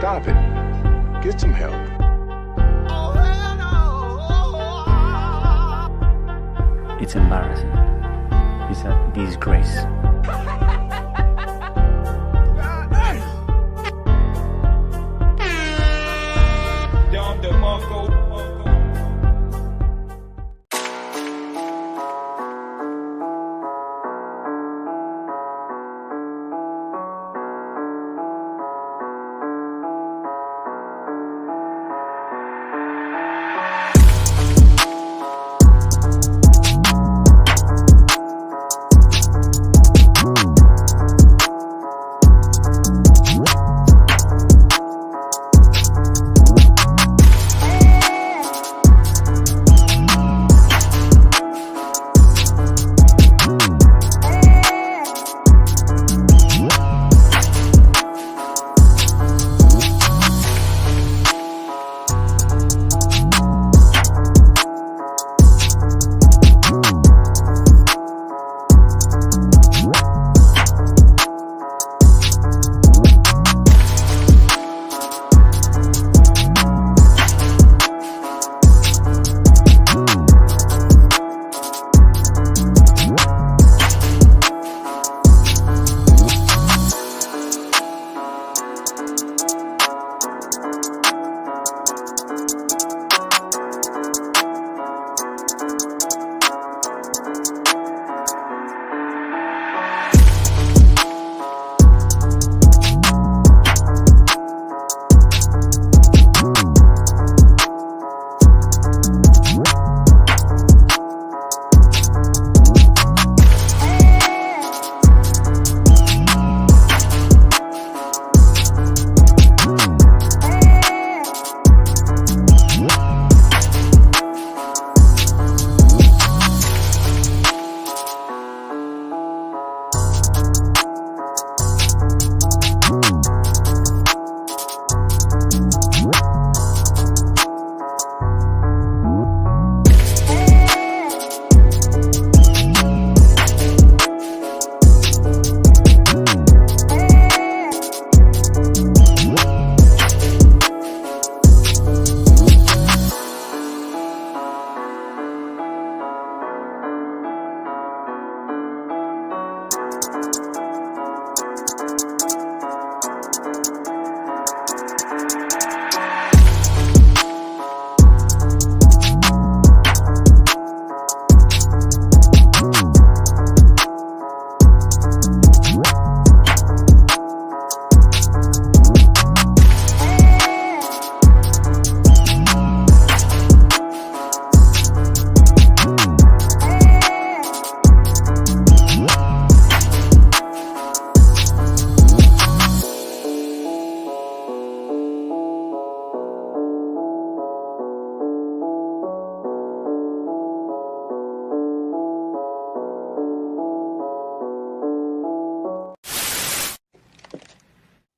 Stop it. Get some help. It's embarrassing. It's a disgrace.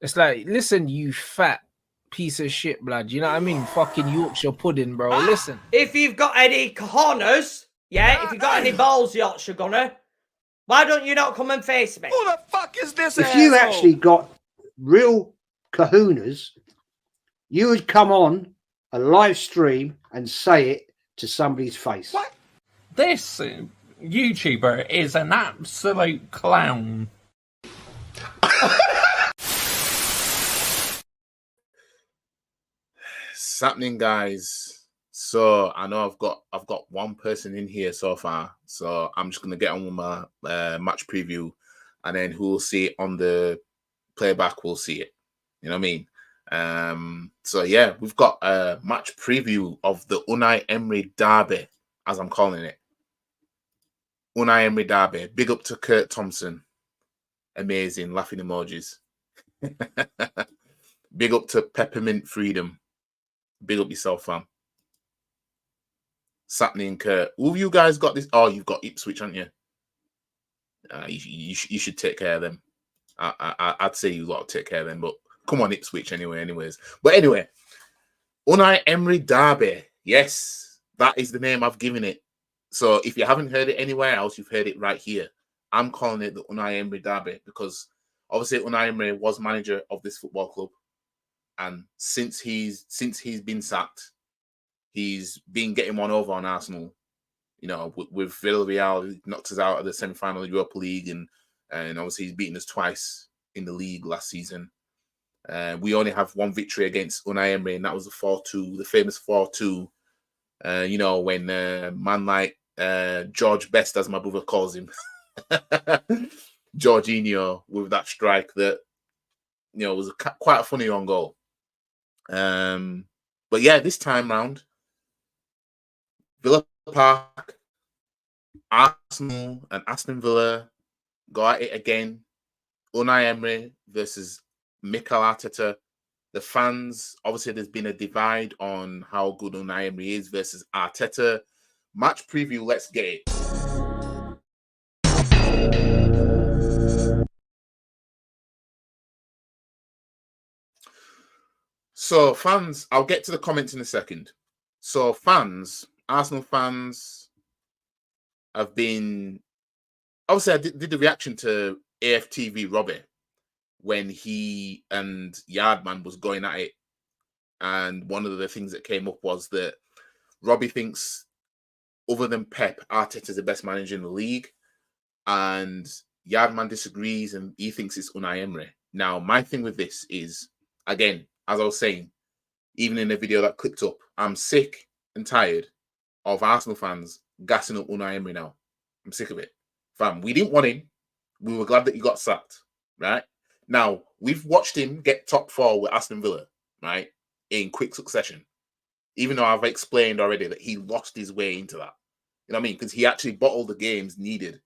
It's like, listen, you fat piece of shit, blood. You know what I mean? Fucking Yorkshire pudding, bro. Listen. If you've got any cojones, if you've got any balls, Yorkshire gunner, why don't you not come and face me? Who the fuck is this If asshole? you actually got real kahunas, you would come on a live stream and say it to somebody's face. What? This YouTuber is an absolute clown. What's happening, guys? So I know I've got one person in here so far, so I'm just gonna get on with my match preview, and then who will see it on the playback will see it. You know what I mean? So yeah, we've got a match preview of the Unai Emery derby, as I'm calling it. Unai Emery derby. Big up to Kurt Thompson. Amazing laughing emojis. Big up to Peppermint Freedom. Big up yourself, fam. Satney and Kurt. Who have you guys got this? Oh, you've got Ipswich, haven't you? You should take care of them. I'd say you got to take care of them, but come on, Ipswich anyways. But anyway, Unai Emery derby. Yes, that is the name I've given it. So if you haven't heard it anywhere else, you've heard it right here. I'm calling it the Unai Emery derby because obviously Unai Emery was manager of this football club. And since he's been sacked, he's been getting one over on Arsenal. You know, with Villarreal, he knocked us out of the semi-final of Europa League, and obviously he's beaten us twice in the league last season. We only have one victory against Unai Emery, and that was the 4-2, the famous 4-2. You know, when man like George Best, as my brother calls him, Jorginho, with that strike that, you know, was quite a funny on goal. But yeah, this time round, Villa Park, Arsenal and Aston Villa go at it again. Unai Emery versus Mikel Arteta. The fans, obviously, there's been a divide on how good Unai Emery is versus Arteta. Match preview, let's get it. So, fans, I'll get to the comments in a second. So, fans, Arsenal fans have been... Obviously, I did the reaction to AFTV Robbie when he and Yardman was going at it. And one of the things that came up was that Robbie thinks, other than Pep, Arteta is the best manager in the league. And Yardman disagrees, and he thinks it's Unai Emery. Now, my thing with this is, again, as I was saying, even in the video that clicked up, I'm sick and tired of Arsenal fans gassing up Unai Emery now. I'm sick of it. Fam, we didn't want him. We were glad that he got sacked, right? Now, we've watched him get top 4 with Aston Villa, right, in quick succession. Even though I've explained already that he lost his way into that. You know what I mean? Because he actually bottled the games needed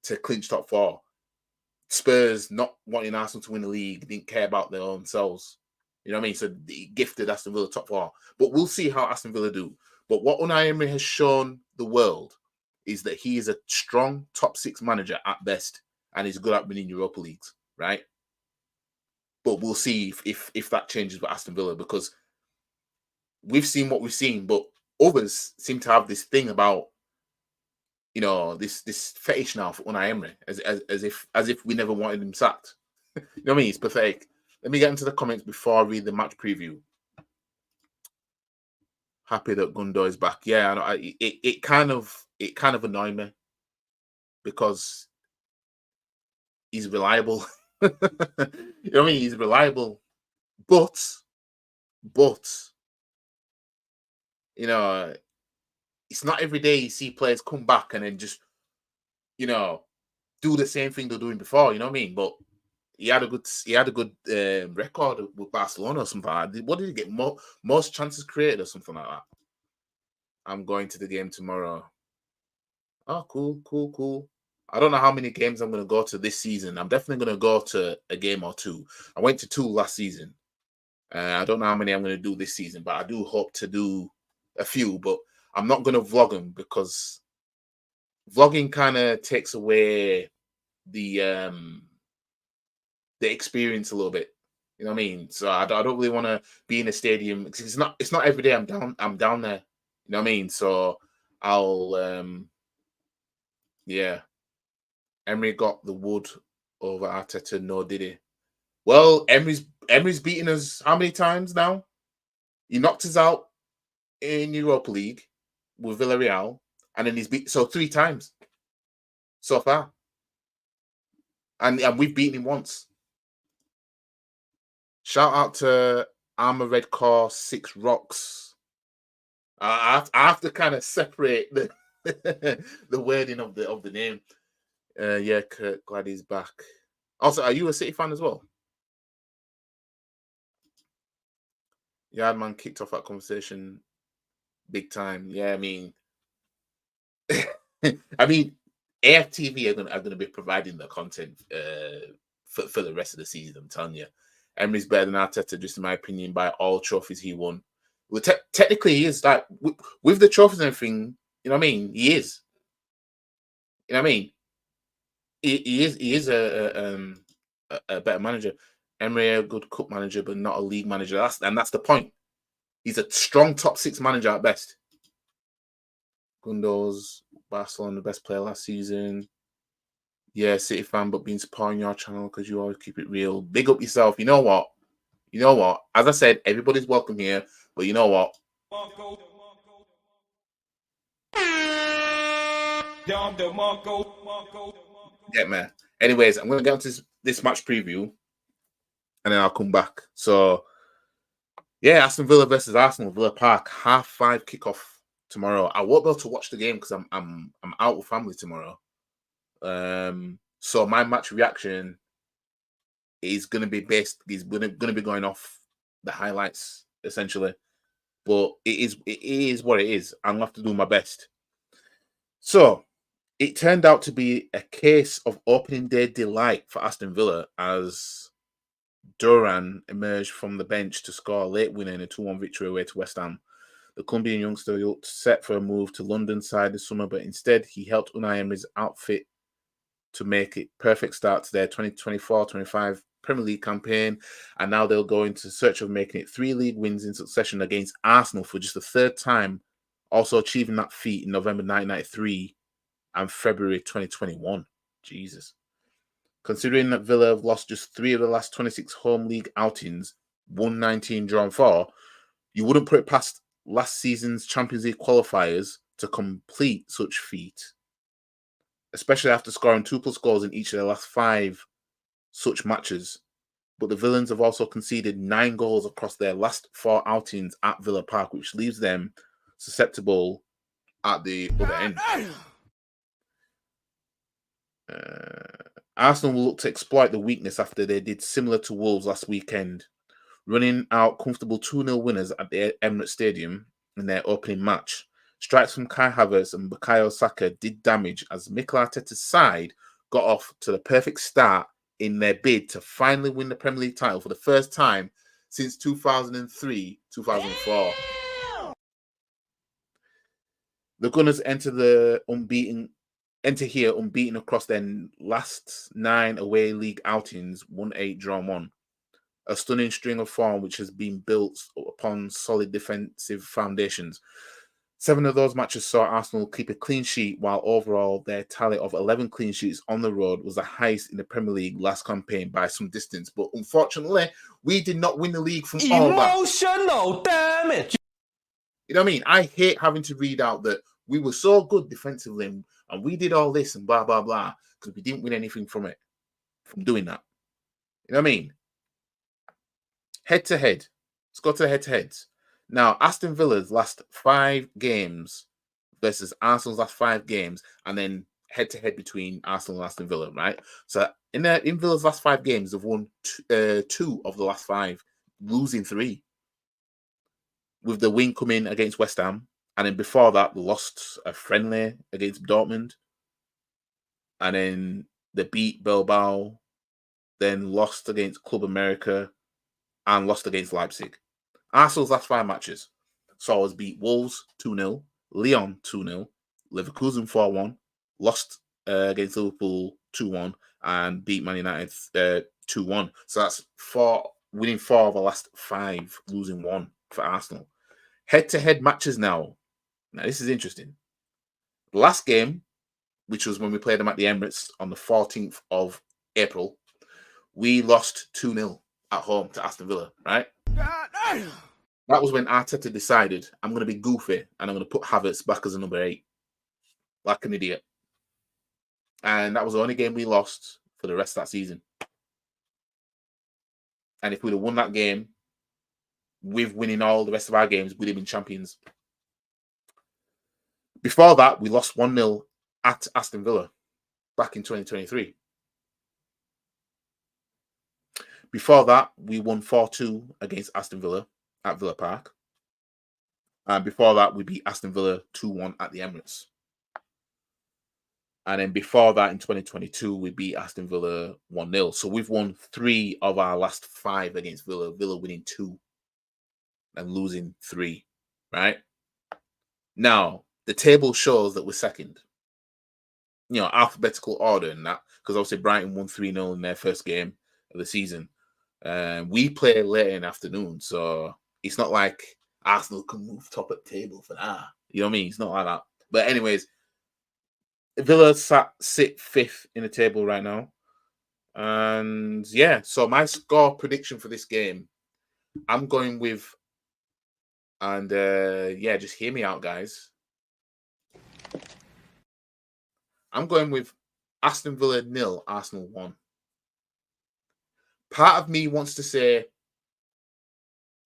to clinch top 4. Spurs not wanting Arsenal to win the league, didn't care about their own selves. You know what I mean? So he gifted Aston Villa top 4. But we'll see how Aston Villa do. But what Unai Emery has shown the world is that he is a strong top 6 manager at best, and he's good at winning Europa Leagues, right? But we'll see if that changes with Aston Villa, because we've seen what we've seen, but others seem to have this thing about, you know, this fetish now for Unai Emery, as if we never wanted him sacked. You know what I mean? It's pathetic. Let me get into the comments before I read the match preview. Happy that Gundo is back. Yeah, I know. It kind of annoyed me because he's reliable. You know what I mean? He's reliable, but you know, it's not every day you see players come back and then just, you know, do the same thing they're doing before. You know what I mean? But he had a good record with Barcelona or something like that. What did he get? Most chances created or something like that. I'm going to the game tomorrow. Oh, cool. I don't know how many games I'm going to go to this season. I'm definitely going to go to a game or 2. I went to 2 last season. I don't know how many I'm going to do this season, but I do hope to do a few. But I'm not going to vlog them because vlogging kind of takes away the experience a little bit. You know what I mean? So I don't really want to be in a stadium. It's not every day I'm down there. You know what I mean? So I'll yeah. Emery got the wood over Arteta. No, did he? Well, Emery's beaten us how many times now? He knocked us out in Europa League with Villarreal, and then he's beat 3 times so far, and we've beaten him once. Shout out to Armour Red Core 6 Rocks. I have to kind of separate the the wording of the name. Yeah, Kurt, glad he's back. Also, are you a City fan as well? Yardman kicked off that conversation big time. Yeah, I mean, AFTV are gonna be providing the content for the rest of the season. I'm telling you, Emery's better than Arteta, just in my opinion, by all trophies he won. Well, technically, he is, like, with the trophies and everything. You know what I mean? He is. You know what I mean? He is a better manager. Emery, a good cup manager, but not a league manager. That's the point. He's a strong top 6 manager at best. Gundo's Barcelona, the best player last season. Yeah, City fan, but been supporting your channel because you always keep it real. Big up yourself. You know what? You know what? As I said, everybody's welcome here. But you know what? Yeah, man. Anyways, I'm going to get into this match preview. And then I'll come back. So, yeah, Aston Villa versus Arsenal, Villa Park, 5:30 kickoff tomorrow. I won't be able to watch the game because I'm out with family tomorrow. So my match reaction is going to be going to be going off the highlights essentially, but it is what it is. I'm gonna have to do my best. So it turned out to be a case of opening day delight for Aston Villa as Duran emerged from the bench to score a late winner in a 2-1 victory away to West Ham. The Colombian youngster looked set for a move to London side this summer, but instead he helped Unai Emery's outfit to make it perfect start to their 2024-25 Premier League campaign, and now they'll go into search of making it 3 league wins in succession against Arsenal for just the 3rd time, also achieving that feat in November 1993 and February 2021. Jesus. Considering that Villa have lost just 3 of the last 26 home league outings, won 19, drawn 4, you wouldn't put it past last season's Champions League qualifiers to complete such feat, especially after scoring 2+ goals in each of their last 5 such matches. But the Villains have also conceded 9 goals across their last 4 outings at Villa Park, which leaves them susceptible at the other end. Arsenal will look to exploit the weakness after they did similar to Wolves last weekend, running out comfortable 2-0 winners at the Emirates Stadium in their opening match. Strikes from Kai Havertz and Bukayo Saka did damage as Mikel Arteta's side got off to the perfect start in their bid to finally win the Premier League title for the first time since 2003-2004. The Gunners enter here unbeaten across their last 9 away league outings, 1-8, drawn 1. A stunning string of form which has been built upon solid defensive foundations. 7 of those matches saw Arsenal keep a clean sheet, while overall their tally of 11 clean sheets on the road was the highest in the Premier League last campaign by some distance. But unfortunately, we did not win the league from all that. Emotional damage. You know what I mean? I hate having to read out that we were so good defensively and we did all this and blah, blah, blah, because we didn't win anything from it, from doing that. You know what I mean? Head-to-head. Let's go to the head-to-heads. Now, Aston Villa's last 5 games versus Arsenal's last 5 games, and then head-to-head between Arsenal and Aston Villa, right? So in Villa's last 5 games, they've won 2 of the last 5, losing 3. With the win coming against West Ham, and then before that, they lost a friendly against Dortmund, and then they beat Bilbao, then lost against Club America, and lost against Leipzig. Arsenal's last 5 matches saw us beat Wolves 2-0, Lyon 2-0, Leverkusen 4-1, lost against Liverpool 2-1, and beat Man United 2-1. So that's winning 4 of the last 5, losing 1 for Arsenal. Head-to-head matches now. Now, this is interesting. The last game, which was when we played them at the Emirates on the 14th of April, we lost 2-0 at home to Aston Villa, right? That was when Arteta decided, I'm going to be goofy and I'm going to put Havertz back as a number 8. Like an idiot. And that was the only game we lost for the rest of that season. And if we'd have won that game, with winning all the rest of our games, we'd have been champions. Before that, we lost 1-0 at Aston Villa back in 2023. Before that, we won 4-2 against Aston Villa at Villa Park. And before that, we beat Aston Villa 2-1 at the Emirates. And then before that, in 2022, we beat Aston Villa 1-0. So we've won 3 of our last 5 against Villa. Villa winning 2 and losing 3, right? Now, the table shows that we're second. You know, alphabetical order and that, because obviously Brighton won 3-0 in their first game of the season. We play later in the afternoon, so it's not like Arsenal can move top of the table for that. You know what I mean? It's not like that. But anyways, Villa sit 5th in the table right now. And yeah, so my score prediction for this game I'm going with, and yeah, just hear me out, guys. I'm going with Aston Villa 0, Arsenal 1. Part of me wants to say,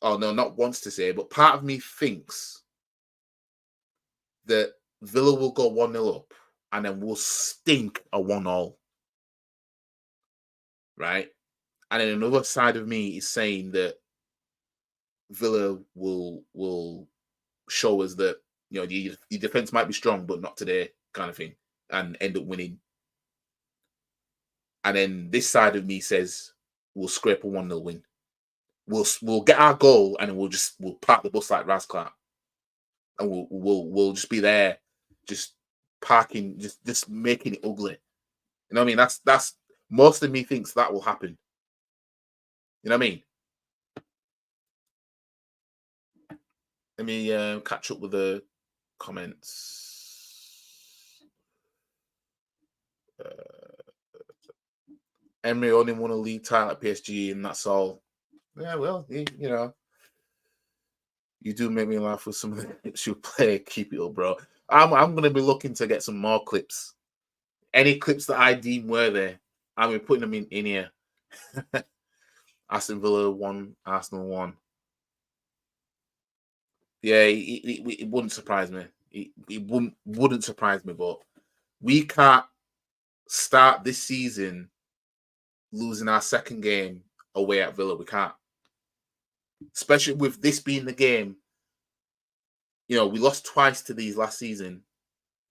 oh no, not wants to say, but part of me thinks that Villa will go 1-0 up and then we'll stink a 1-0. Right? And then another side of me is saying that Villa will show us that, you know, the defense might be strong, but not today, kind of thing, and end up winning. And then this side of me says we'll scrape a 1-0 win. We'll get our goal and then we'll park the bus like Razclap. And we'll just be there, just parking, just making it ugly. You know what I mean? That's most of me thinks that will happen. You know what I mean? Let me catch up with the comments. Emery only won a league title at PSG, and that's all. Yeah, well, you know, you do make me laugh with some of the clips you play. Keep it up, bro. I'm going to be looking to get some more clips. Any clips that I deem worthy, I'll be putting them in here. Aston Villa 1, Arsenal 1. Yeah, it wouldn't surprise me. It wouldn't surprise me, but we can't start this season losing our second game away at Villa. We can't. Especially with this being the game. You know, we lost twice to these last season,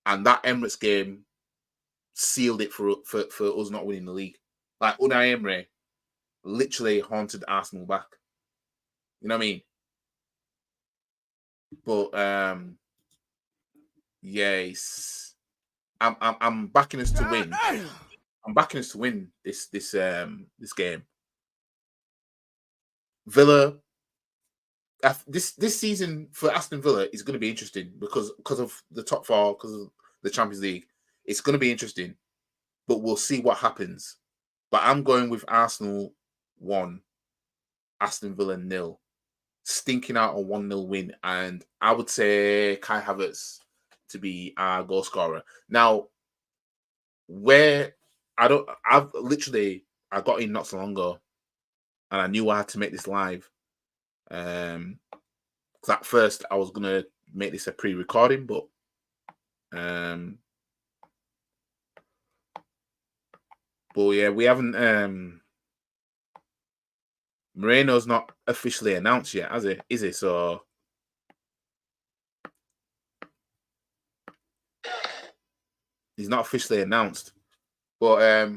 and that Emirates game sealed it for us not winning the league. Like, Unai Emery literally haunted Arsenal back. You know what I mean? But yes, I'm backing us to win. I'm backing us to win this game. Villa. This season for Aston Villa is going to be interesting because of the top four, because of the Champions League. It's going to be interesting, but we'll see what happens. But I'm going with Arsenal 1, Aston Villa 0, stinking out a 1-0 win, and I would say Kai Havertz to be our goal scorer. Now, I got in not so long ago, and I knew I had to make this live. Because at first I was gonna make this a pre-recording, but yeah, we haven't. Moreno's not officially announced yet, has it? Is it? So he's not officially announced, but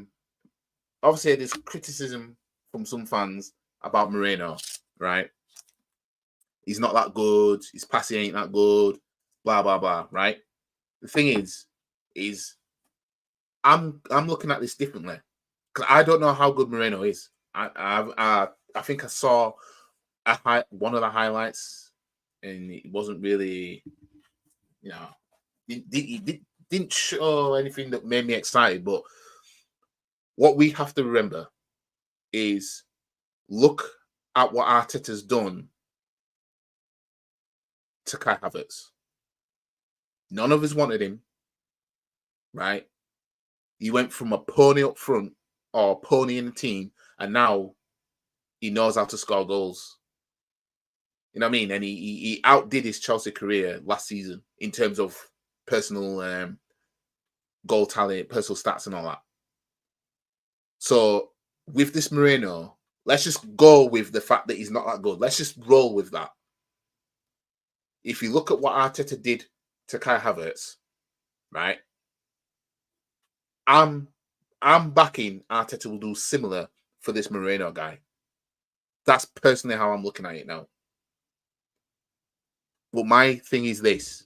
obviously there's criticism from some fans about Moreno, right? He's not that good. His passing ain't that good. Blah blah blah. Right. The thing is I'm looking at this differently because I don't know how good Moreno is. I think I saw one of the highlights, and it wasn't really, you know, it didn't show anything that made me excited. But what we have to remember is look at what Arteta's done to Kai Havertz. None of us wanted him, right? He went from a pony up front or pony in the team, and now he knows how to score goals. You know what I mean? And he outdid his Chelsea career last season in terms of personal goal tally, personal stats and all that. So with this Moreno, let's just go with the fact that he's not that good. Let's just roll with that. If you look at what Arteta did to Kai Havertz, right? I'm backing Arteta will do similar for this Moreno guy. That's personally how I'm looking at it now. But my thing is this.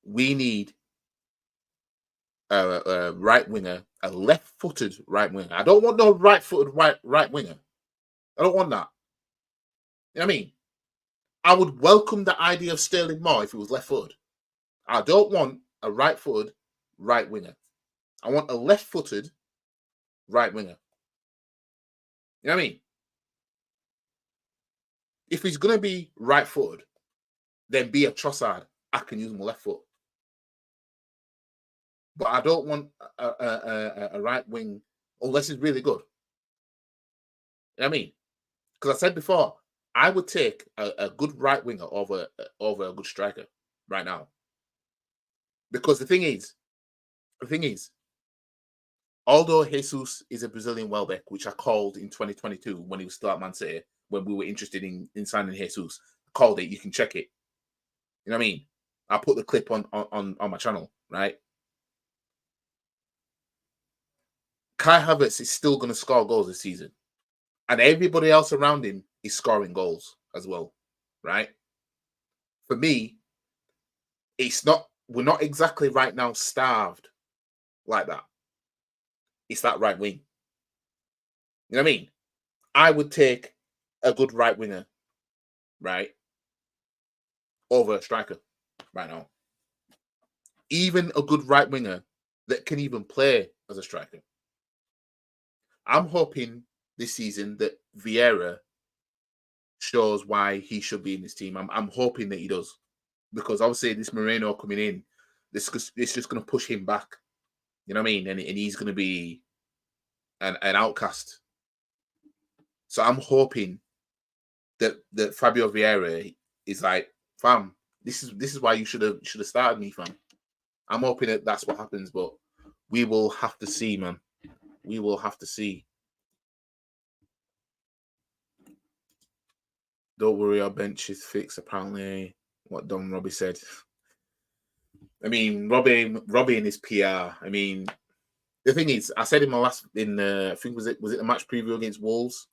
We need a right winger, a left-footed right winger. I don't want no right-footed right winger. I don't want that. You know what I mean? I would welcome the idea of Sterling more if he was left-footed. I don't want a right-footed right winger. I want a left-footed right winger. You know what I mean? if he's gonna be right-footed, then be a Trossard. I can use my left foot, but I don't want a right wing unless it's really good. You know what I mean? Because I said before, I would take a good right winger over a good striker right now. Because the thing is, although Jesus is a Brazilian Welbeck, which I called in 2022 when he was still at Man City, when we were interested in signing Jesus, I called it. You can check it. You know what I mean? I'll put the clip on my channel, right? Kai Havertz is still going to score goals this season. And everybody else around him is scoring goals as well, right? For me, we're not exactly right now starved like that. It's that right wing. You know what I mean? I would take a good right winger, right, over a striker right now. Even a good right winger that can even play as a striker. I'm hoping this season that Vieira shows why he should be in this team. I'm hoping that he does, because obviously this Moreno coming in, it's just going to push him back. You know what I mean? And he's going to be an outcast. So I'm hoping that Fabio Vieira is like, fam, this is why you should have started me, fam. I'm hoping that that's what happens, but we will have to see, man. We will have to see. Don't worry, our bench is fixed. Apparently, what Don Robbie said. I mean, Robbie and his PR. I mean, the thing is, I said in my I think was it the match preview against Wolves?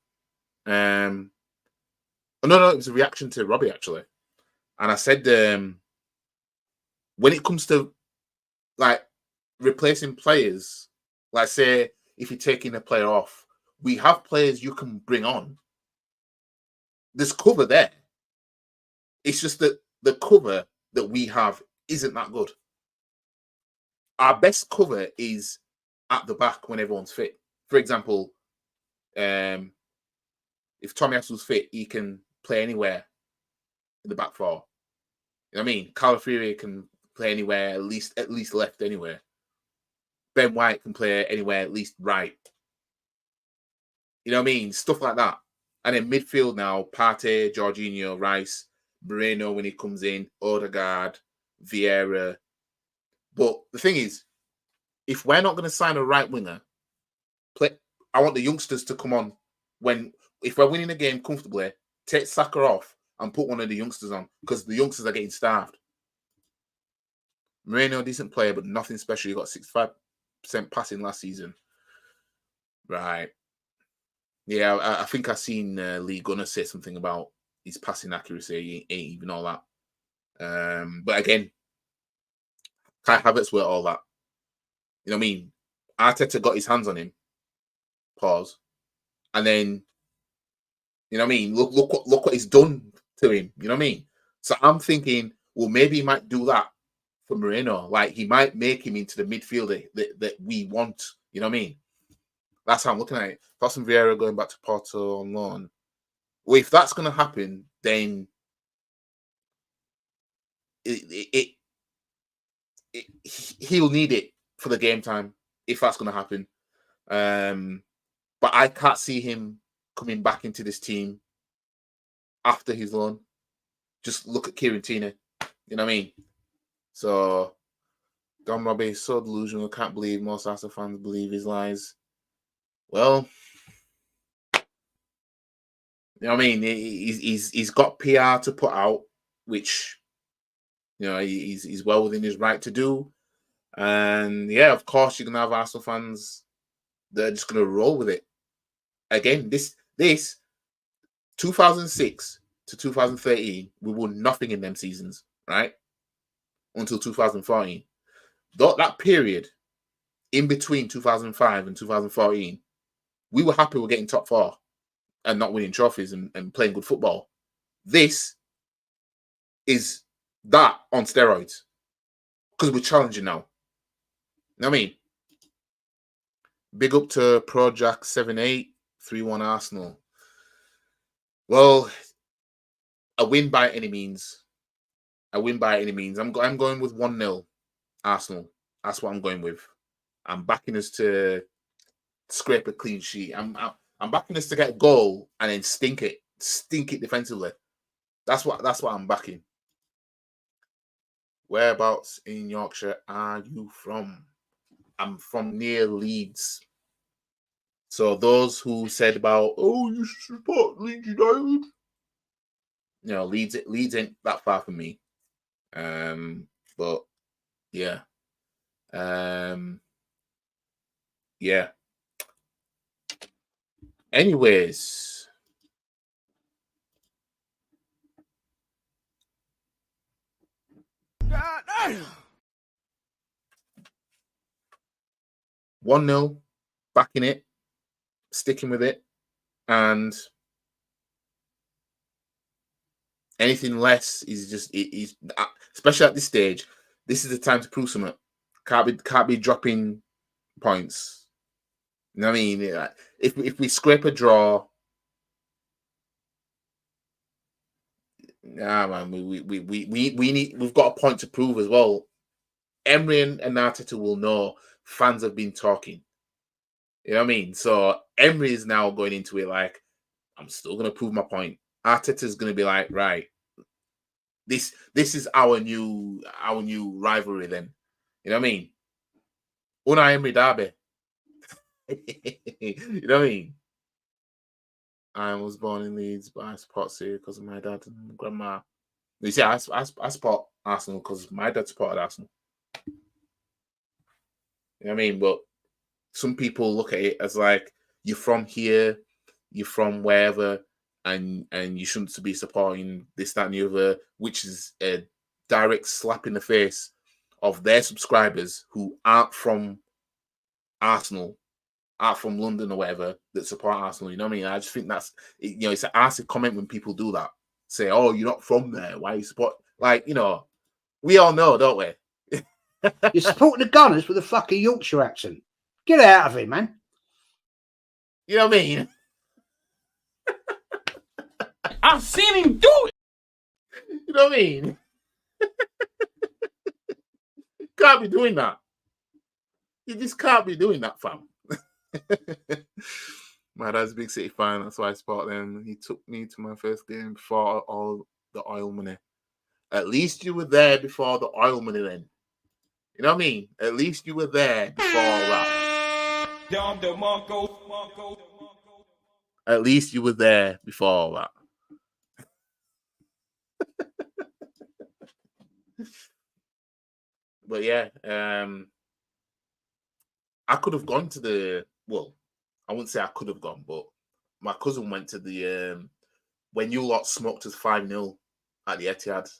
No, it was a reaction to Robbie actually, and I said when it comes to like replacing players, like say if you're taking a player off, we have players you can bring on. There's cover there. It's just that the cover that we have isn't that good. Our best cover is at the back when everyone's fit. For example, if Tomiyasu's fit, he can play anywhere in the back four. You know what I mean? Calafiori can play anywhere, at least left anywhere. Ben White can play anywhere, at least right. You know what I mean? Stuff like that. And then midfield now, Partey, Jorginho, Rice, Moreno when he comes in, Odegaard, Vieira. But the thing is, if we're not going to sign a right winger, I want the youngsters to come on if we're winning a game comfortably, take Saka off and put one of the youngsters on, because the youngsters are getting starved. Moreno, decent player, but nothing special. He got 65% passing last season. Right. Yeah, I think I've seen Lee Gunner say something about his passing accuracy. He ain't even all that. But again, Kai Havertz were all that. You know what I mean? Arteta got his hands on him. Pause. And then, you know what I mean? Look what he's done to him. You know what I mean? So I'm thinking, well, maybe he might do that for Moreno. Like, he might make him into the midfielder that we want. You know what I mean? That's how I'm looking at it. Aston Vieira going back to Porto on loan. Well, if that's going to happen, then he'll need it for the game time if that's going to happen. But I can't see him coming back into this team after his loan. Just look at Kieran Tierney. You know what I mean? So, Don Robbie is so delusional. Can't believe most Arsenal fans believe his lies. Well, you know what I mean? He's got PR to put out, which, you know, he's well within his right to do. And yeah, of course, you're going to have Arsenal fans that are just going to roll with it. Again, this 2006 to 2013, we won nothing in them seasons, right? Until 2014. That period in between 2005 and 2014, we were happy with getting top four and not winning trophies and playing good football. This is that on steroids because we're challenging now. You know what I mean? Big up to Project 78 3-1 Arsenal. Well, a win by any means. A win by any means. I'm going with 1-0 Arsenal. That's what I'm going with. I'm backing us to scrape a clean sheet. I'm backing us to get a goal and then stink it defensively. That's what I'm backing. Whereabouts in Yorkshire are you from? I'm from near Leeds. So those who said about, oh, you should support Leeds United, you know, Leeds ain't that far from me. But yeah. Yeah. Anyways. God damn. 1-0, backing it, sticking with it, and anything less is just is especially at this stage. This is the time to prove something. Can't be dropping points. You know what I mean? If we scrape a draw, nah, man, we've got a point to prove as well. Emery and Arteta will know fans have been talking. You know what I mean? So Emery is now going into it like, I'm still going to prove my point. Arteta is going to be like, right, this is our new rivalry then. You know what I mean? Unai Emery derby. You know what I mean? I was born in Leeds, but I support City because of my dad and grandma. You see, I support Arsenal because my dad supported Arsenal. You know what I mean? But some people look at it as like, you're from here, you're from wherever, and you shouldn't be supporting this, that, and the other, which is a direct slap in the face of their subscribers who aren't from Arsenal, aren't from London or whatever, that support Arsenal. You know what I mean? I just think that's, you know, it's an arsey comment when people do that. Say, oh, you're not from there. Why you support? Like, you know, we all know, don't we? You're supporting the Gunners with a fucking Yorkshire accent. Get out of it, man. You know what I mean? I've seen him do it. You know what I mean? Can't be doing that. You just can't be doing that, fam. My dad's a big City fan, that's why I support them. He took me to my first game before all the oil money. At least you were there before the oil money then. You know what I mean? At least you were there before that. At least you were there before all that. But yeah, I could have gone to the, well, I wouldn't say I could have gone, but my cousin went to the, when you lot smoked us 5-0 at the Etihad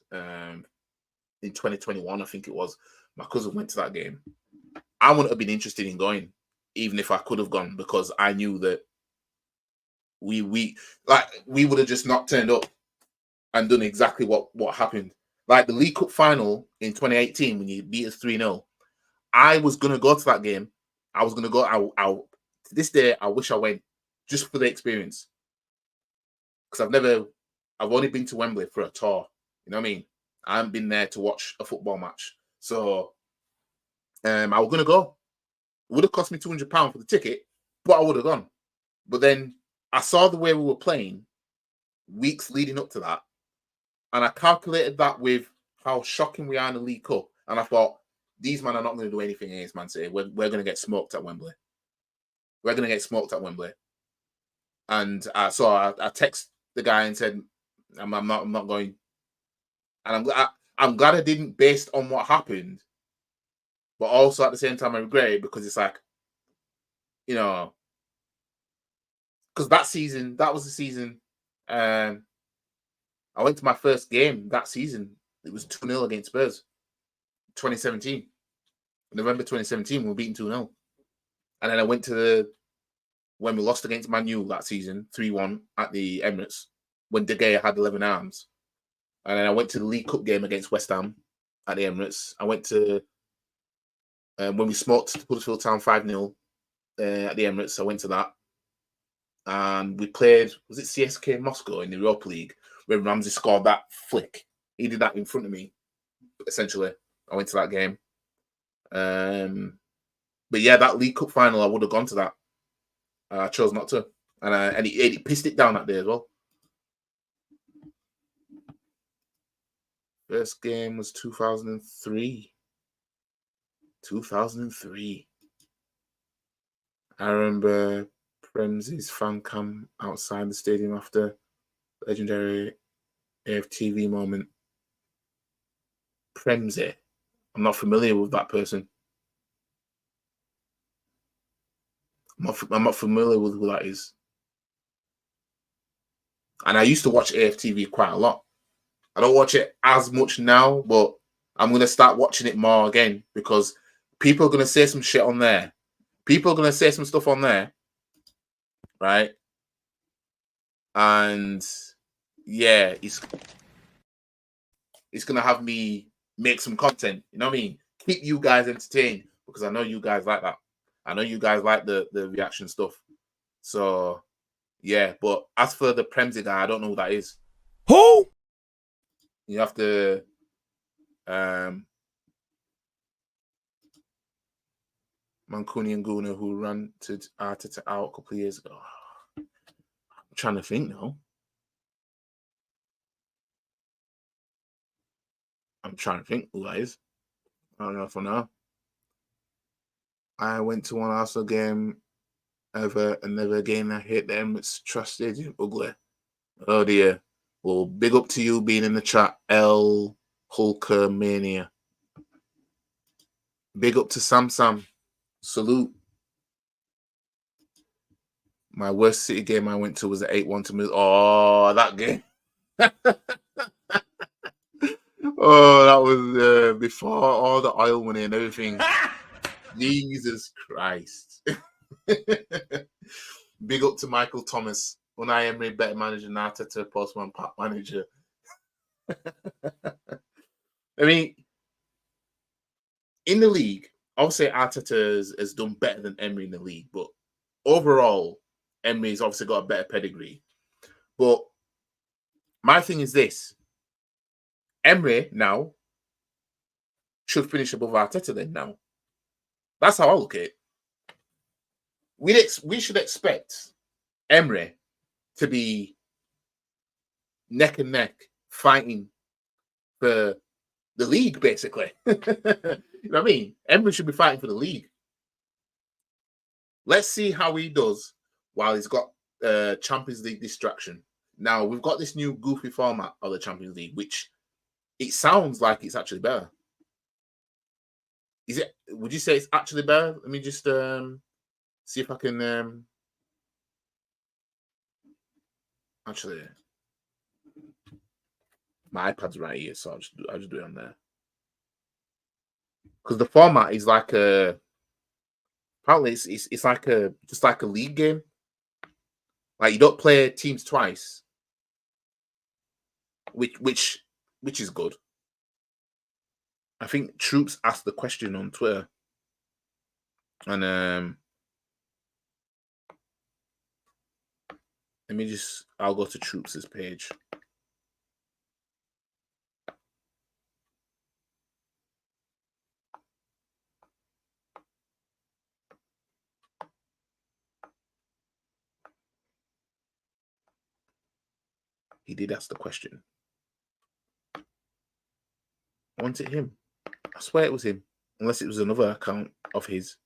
in 2021, I think it was. My cousin went to that game. I wouldn't have been interested in going, even if I could have gone, because I knew that we would have just not turned up and done exactly what happened. Like the League Cup final in 2018 when you beat us 3-0, I was going to go to that game. I was going to go. To this day, I wish I went just for the experience. Because I've only been to Wembley for a tour. You know what I mean? I haven't been there to watch a football match. So I was going to go. It would have cost me £200 for the ticket, but I would have gone. But then I saw the way we were playing weeks leading up to that. And I calculated that with how shocking we are in the League Cup. And I thought, these men are not going to do anything against Man City. We're going to get smoked at Wembley. We're going to get smoked at Wembley. And so I text the guy and said, I'm not going. And I'm glad I didn't, based on what happened. But also at the same time, I regret it because it's like, you know, because that was the season. I went to my first game that season. It was 2-0 against Spurs. 2017. November 2017, we were beaten 2-0. And then I went to when we lost against Man U that season, 3-1 at the Emirates, when De Gea had 11 arms. And then I went to the League Cup game against West Ham at the Emirates. I went to, when we smoked Huddersfield Town 5-0 at the Emirates, I went to that. And we played, was it CSK Moscow in the Europa League? when Ramsey scored that flick. He did that in front of me, essentially. I went to that game. But yeah, that League Cup final, I would have gone to that. I chose not to. And he pissed it down that day as well. First game was 2003. 2003. I remember Prem's fan cam outside the stadium after legendary AFTV moment. Premsy. I'm not familiar with that person. I'm not familiar with who that is. And I used to watch AFTV quite a lot. I don't watch it as much now, but I'm going to start watching it more again because people are going to say some shit on there. People are going to say some stuff on there, right? And yeah, it's going to have me make some content. You know what I mean? Keep you guys entertained because I know you guys like that. I know you guys like the reaction stuff. So yeah, but as for the Premsy guy, I don't know who that is. Who? You have to Mancunian Gooner who ran to Arteta out a couple of years ago. I'm trying to think now. I'm trying to think who that is. I don't know for now. I went to one Arsenal game ever and never again. I hate them. It's trust stadium ugly. Oh dear. Well, big up to you being in the chat, L Hulkamania. Big up to Sam. Salute. My worst City game I went to was the 8-1 to Middlesbrough. Oh, that game. Oh, that was before all the oil money and everything. Jesus Christ. Big up to Michael Thomas. Unai Emery, better manager than Arteta, Postman, Pat manager. I mean, in the league, I'll say Arteta has done better than Emery in the league, but overall, Emery's obviously got a better pedigree. But my thing is this. Emery now should finish above Arteta then now. That's how I look at it. We should expect Emery to be neck and neck fighting for the league, basically. You know what I mean? Emery should be fighting for the league. Let's see how he does while he's got Champions League distraction. Now, we've got this new goofy format of the Champions League, which it sounds like it's actually better. Is it? Would you say it's actually better? Let me just see if I can actually. My iPad's right here, so I'll just do it on there. Because the format is like apparently it's like just like a league game. Like you don't play teams twice, which is good. I think Troops asked the question on Twitter, and I'll go to Troops' page. He did ask the question. Wasn't it him? I swear it was him. Unless it was another account of his.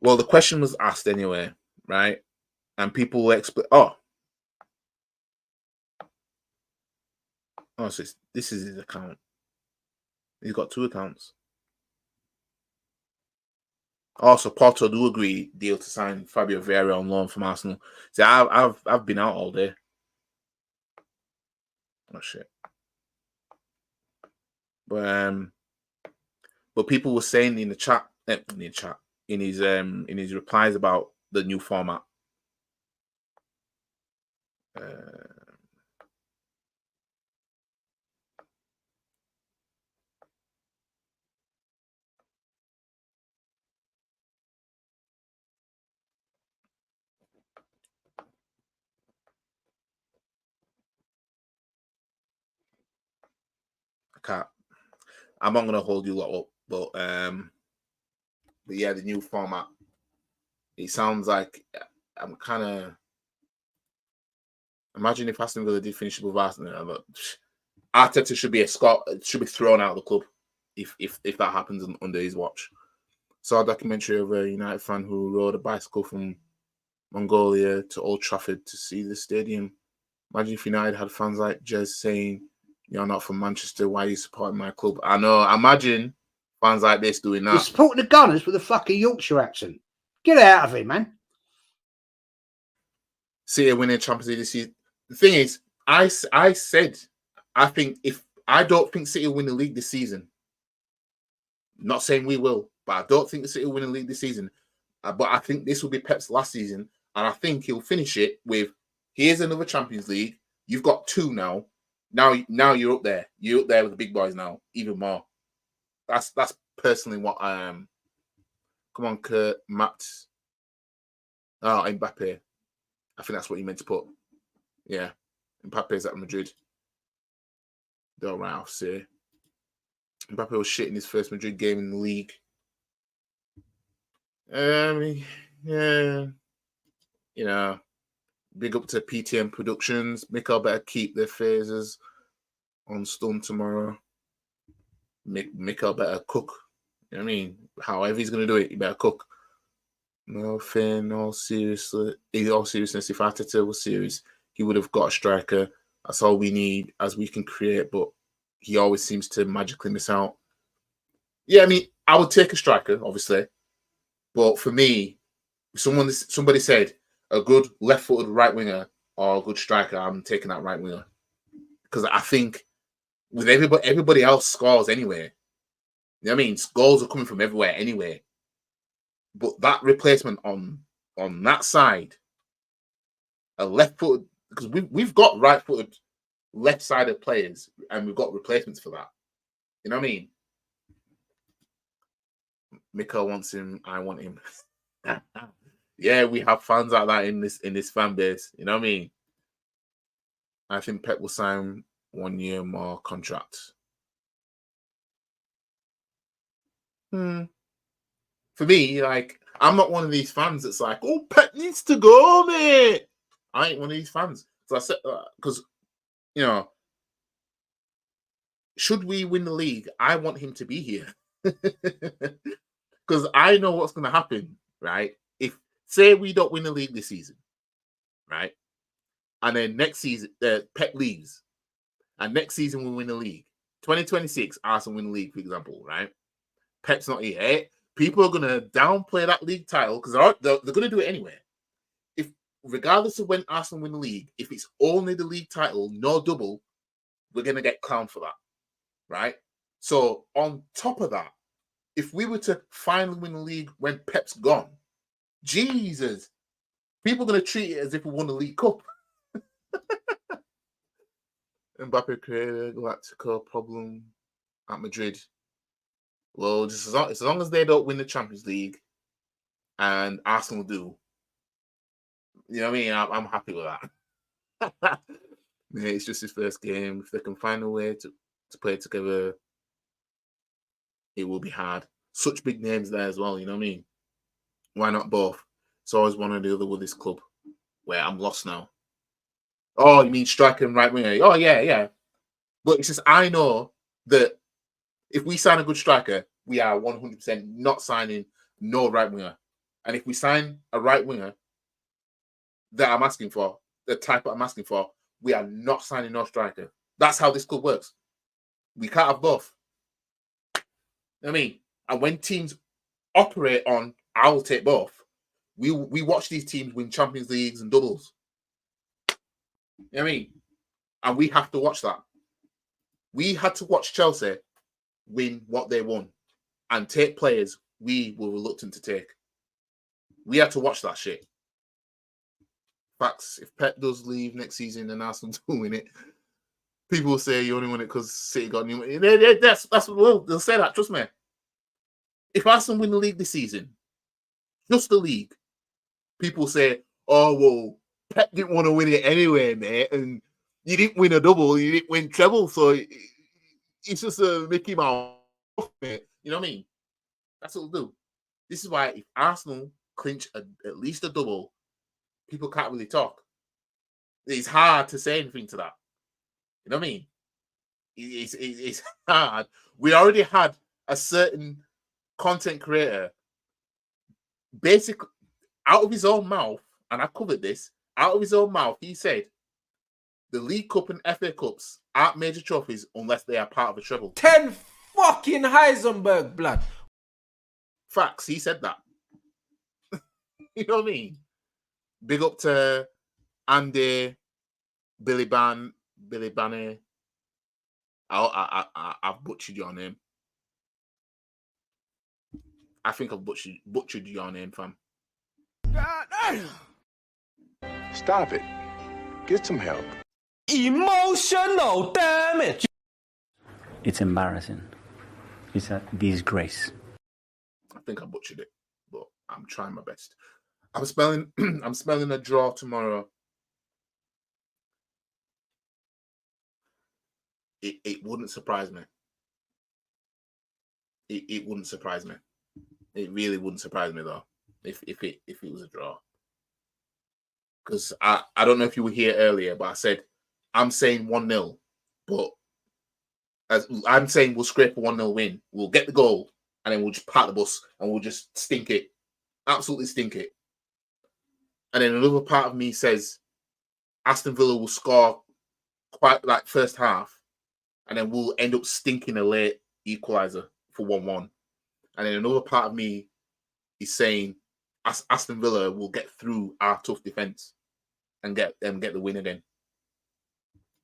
Well, the question was asked anyway, right? And people will explain. Oh, so this is his account. He's got two accounts. Also, Porto do agree deal to sign Fabio Vieira on loan from Arsenal. See, I've been out all day. Oh shit! But people were saying in the chat, in his replies about the new format. can't. I'm not gonna hold you lot up, but yeah, the new format. It sounds like I'm kind of. Imagine if Aston Villa did finish with Arsenal. Arteta should be should be thrown out of the club if that happens under his watch. Saw a documentary of a United fan who rode a bicycle from Mongolia to Old Trafford to see the stadium. Imagine if United had fans like Jez saying, "You're not from Manchester, why are you supporting my club?" I know. Imagine fans like this doing that. You're supporting the Gunners with a fucking Yorkshire accent. Get out of it, man. City winning Champions League this season. The thing is, I said I don't think City will win the league this season. Not saying we will, but I don't think the City will win the league this season. But I think this will be Pep's last season, and I think he'll finish it with, here's another Champions League. You've got 2 now. Now you're up there. You're up there with the big boys now, even more. That's personally what I am. Come on, Kurt, Matt. Oh, Mbappe. I think that's what you meant to put. Yeah. Mbappe's at Madrid. Don't right, I'll say. Mbappe was shit in his first Madrid game in the league. Yeah. You know, big up to PTM Productions. Mikel better keep their phases on stun tomorrow. Mikel better cook. You know what I mean? However he's going to do it, he better cook. No fair, no seriousness. If Arteta was serious, he would have got a striker. That's all we need as we can create, but he always seems to magically miss out. Yeah, I mean, I would take a striker, obviously. But for me, somebody said a good left-footed right winger or a good striker, I'm taking that right winger. Because I think with everybody else scores anyway. You know what I mean? Goals are coming from everywhere anyway. But that replacement on that side, a left-footed, because we've got right-footed, left-sided players, and we've got replacements for that. You know what I mean? Mikel wants him. I want him. Yeah, we have fans like that in this fan base. You know what I mean? I think Pep will sign 1 year more contract. For me, like, I'm not one of these fans that's like, oh, Pep needs to go, mate. I ain't one of these fans. So I said, because, you know, should we win the league, I want him to be here. Because I know what's going to happen, right? If, say, we don't win the league this season, right? And then next season, Pep leaves. And next season, we win the league. 2026, Arsenal win the league, for example, right? Pep's not here. Eh? People are going to downplay that league title because they're going to do it anyway. If, regardless of when Arsenal win the league, if it's only the league title, no double, we're going to get clowned for that, right? So on top of that, if we were to finally win the league when Pep's gone, Jesus, people are going to treat it as if we won the League Cup. Mbappe created a Galactico problem at Madrid. Well, just as long as they don't win the Champions League and Arsenal do, you know what I mean? I'm happy with that. Yeah, it's just his first game. If they can find a way to play together, it will be hard. Such big names there as well, you know what I mean? Why not both? It's always one or the other with this club where I'm lost now. Oh, you mean striker and right winger? Oh, yeah. But it's just, I know that if we sign a good striker, we are 100% not signing no right winger. And if we sign a right winger that I'm asking for, the type that I'm asking for, we are not signing no striker. That's how this club works. We can't have both. You know what I mean? And when teams operate on, I will take both, we watch these teams win Champions Leagues and doubles. You know what I mean? And we have to watch that. We had to watch Chelsea win what they won and take players we were reluctant to take. We had to watch that shit. Facts. If Pep does leave next season and Arsenal do win it, people will say you only won it because City got new. That's what they'll say that. Trust me. If Arsenal win the league this season, just the league, people say, "Oh well, Pep didn't want to win it anyway, mate, and you didn't win a double, you didn't win treble, so it's just a Mickey Mouse. You know what I mean? That's what we'll do. This is why if Arsenal clinch at least a double, people can't really talk. It's hard to say anything to that. You know what I mean? It's hard. We already had a certain content creator basically out of his own mouth, and I covered this, out of his own mouth, he said the League Cup and FA Cups aren't major trophies unless they are part of a treble. 10 fucking Heisenberg, blood. Facts, he said that. You know what I mean? Big up to Andy, Billy Banner. I've butchered your name. I think I've butchered your name, fam. Stop it. Get some help. Emotional damage. It's embarrassing. It's a disgrace. I think I butchered it, but I'm trying my best. I'm smelling a draw tomorrow. It wouldn't surprise me. It wouldn't surprise me. It really wouldn't surprise me though if it was a draw. Because I don't know if you were here earlier, but I said I'm saying 1-0, but as I'm saying we'll scrape a 1-0 win. We'll get the goal and then we'll just park the bus and we'll just stink it. Absolutely stink it. And then another part of me says Aston Villa will score quite like first half and then we'll end up stinking a late equaliser for 1-1. And then another part of me is saying Aston Villa will get through our tough defence and get the win again.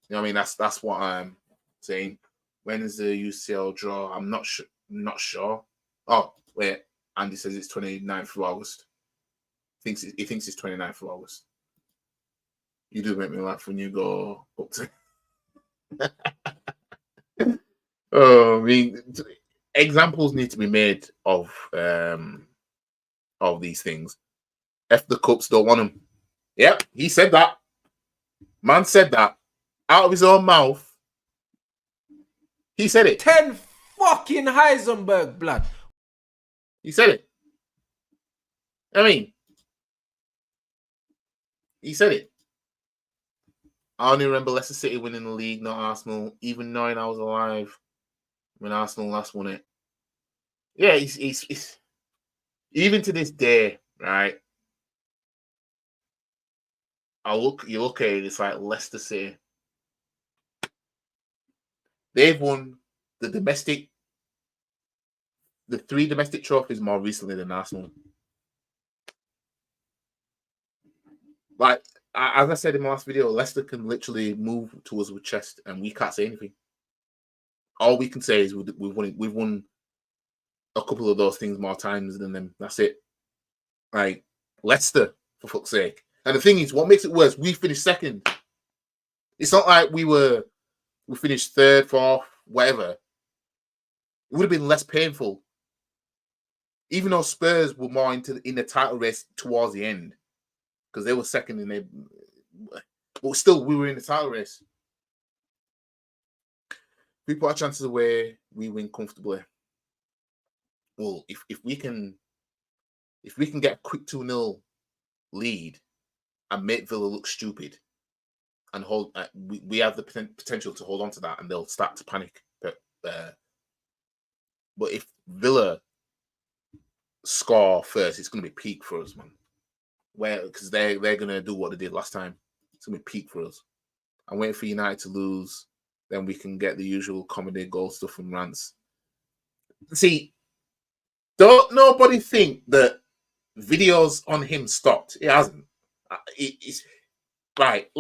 You know what I mean? That's what I'm saying. When is the UCL draw? I'm not sure. Oh, wait. Andy says it's 29th of August. He thinks it's 29th of August. You do make me laugh when you go up to... Oh, I mean, examples need to be made of these things. F the Cups, don't want them. Yep, he said that. Man said that out of his own mouth. He said it. 10 fucking Heisenberg, blood. He said it. I mean, he said it. I only remember Leicester City winning the league, not Arsenal, even knowing I was alive when Arsenal last won it. Yeah, he's even to this day, right? You look at it, it's like Leicester City. They've won the 3 domestic trophies more recently than Arsenal. Like, as I said in my last video, Leicester can literally move to us with chest and we can't say anything. All we can say is we've won a couple of those things more times than them. That's it. Like, Leicester, for fuck's sake. And the thing is, what makes it worse, we finished second. It's not like we finished third, fourth, whatever. It would have been less painful. Even though Spurs were more in the title race towards the end. Because they were second and but still, we were in the title race. We put our chances away, we win comfortably. Well, if we can get a quick 2-0 lead and make Villa look stupid and hold, we have the potential to hold on to that and they'll start to panic. But if Villa score first, it's going to be peak for us, man. Because they're going to do what they did last time. It's going to be peak for us. I'm waiting for United to lose. Then we can get the usual comedy goal stuff from rants. See, don't nobody think that videos on him stopped. It hasn't. It's right.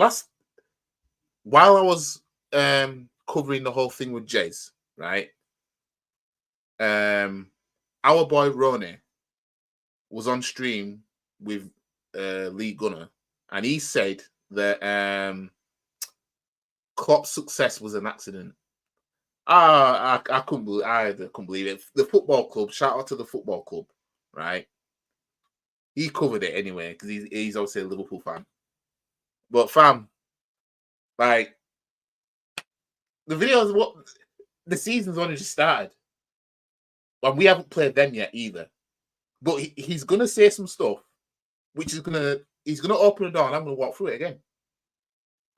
While I was covering the whole thing with Jez, right? Our boy Ronnie was on stream with Lee Gunner, and he said that Klopp's success was an accident. I couldn't believe it. The football club, shout out to the football club, right? He covered it anyway because he's obviously a Liverpool fan. But fam, like the the season's only just started. And we haven't played them yet either. But he's gonna say some stuff, which is he's gonna open the door, and I'm gonna walk through it again.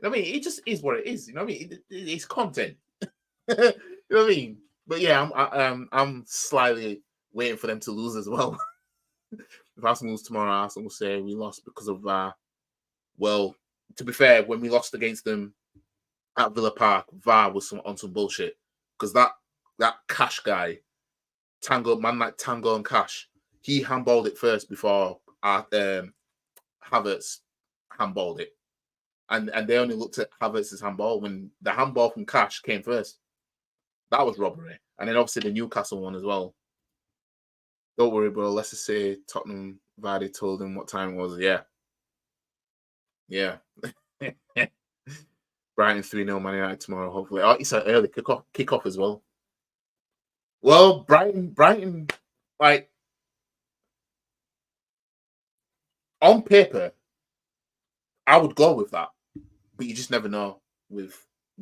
You know what I mean? It just is what it is. You know what I mean? It's content. You know what I mean? But yeah, I'm slightly waiting for them to lose as well. If Arsenal lose tomorrow, Arsenal will say we lost because of well, to be fair, when we lost against them at Villa Park, VAR was on some bullshit. Because that Cash guy, Tango and Cash, he handballed it first before Havertz handballed it. And they only looked at Havertz's handball when the handball from Cash came first. That was robbery. And then obviously the Newcastle one as well. Don't worry, bro. Let's just say Tottenham Vardy told him what time it was. Yeah. Yeah. Brighton 3-0 Man United tomorrow, hopefully. Oh, it's an early kick-off as well. Well, Brighton, like, on paper, I would go with that. But you just never know. We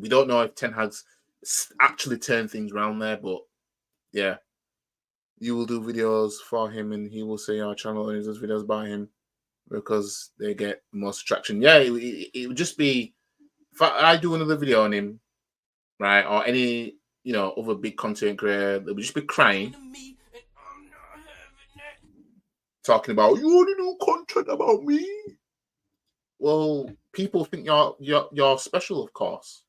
don't know if Ten Hag's actually turned things around there, but yeah. You will do videos for him and he will say our channel only does videos about him because they get most traction. Yeah, it would just be, if I do another video on him, right, or any, other big content creator, they would just be crying, talking about, you only do content about me. Well, people think you're special, of course.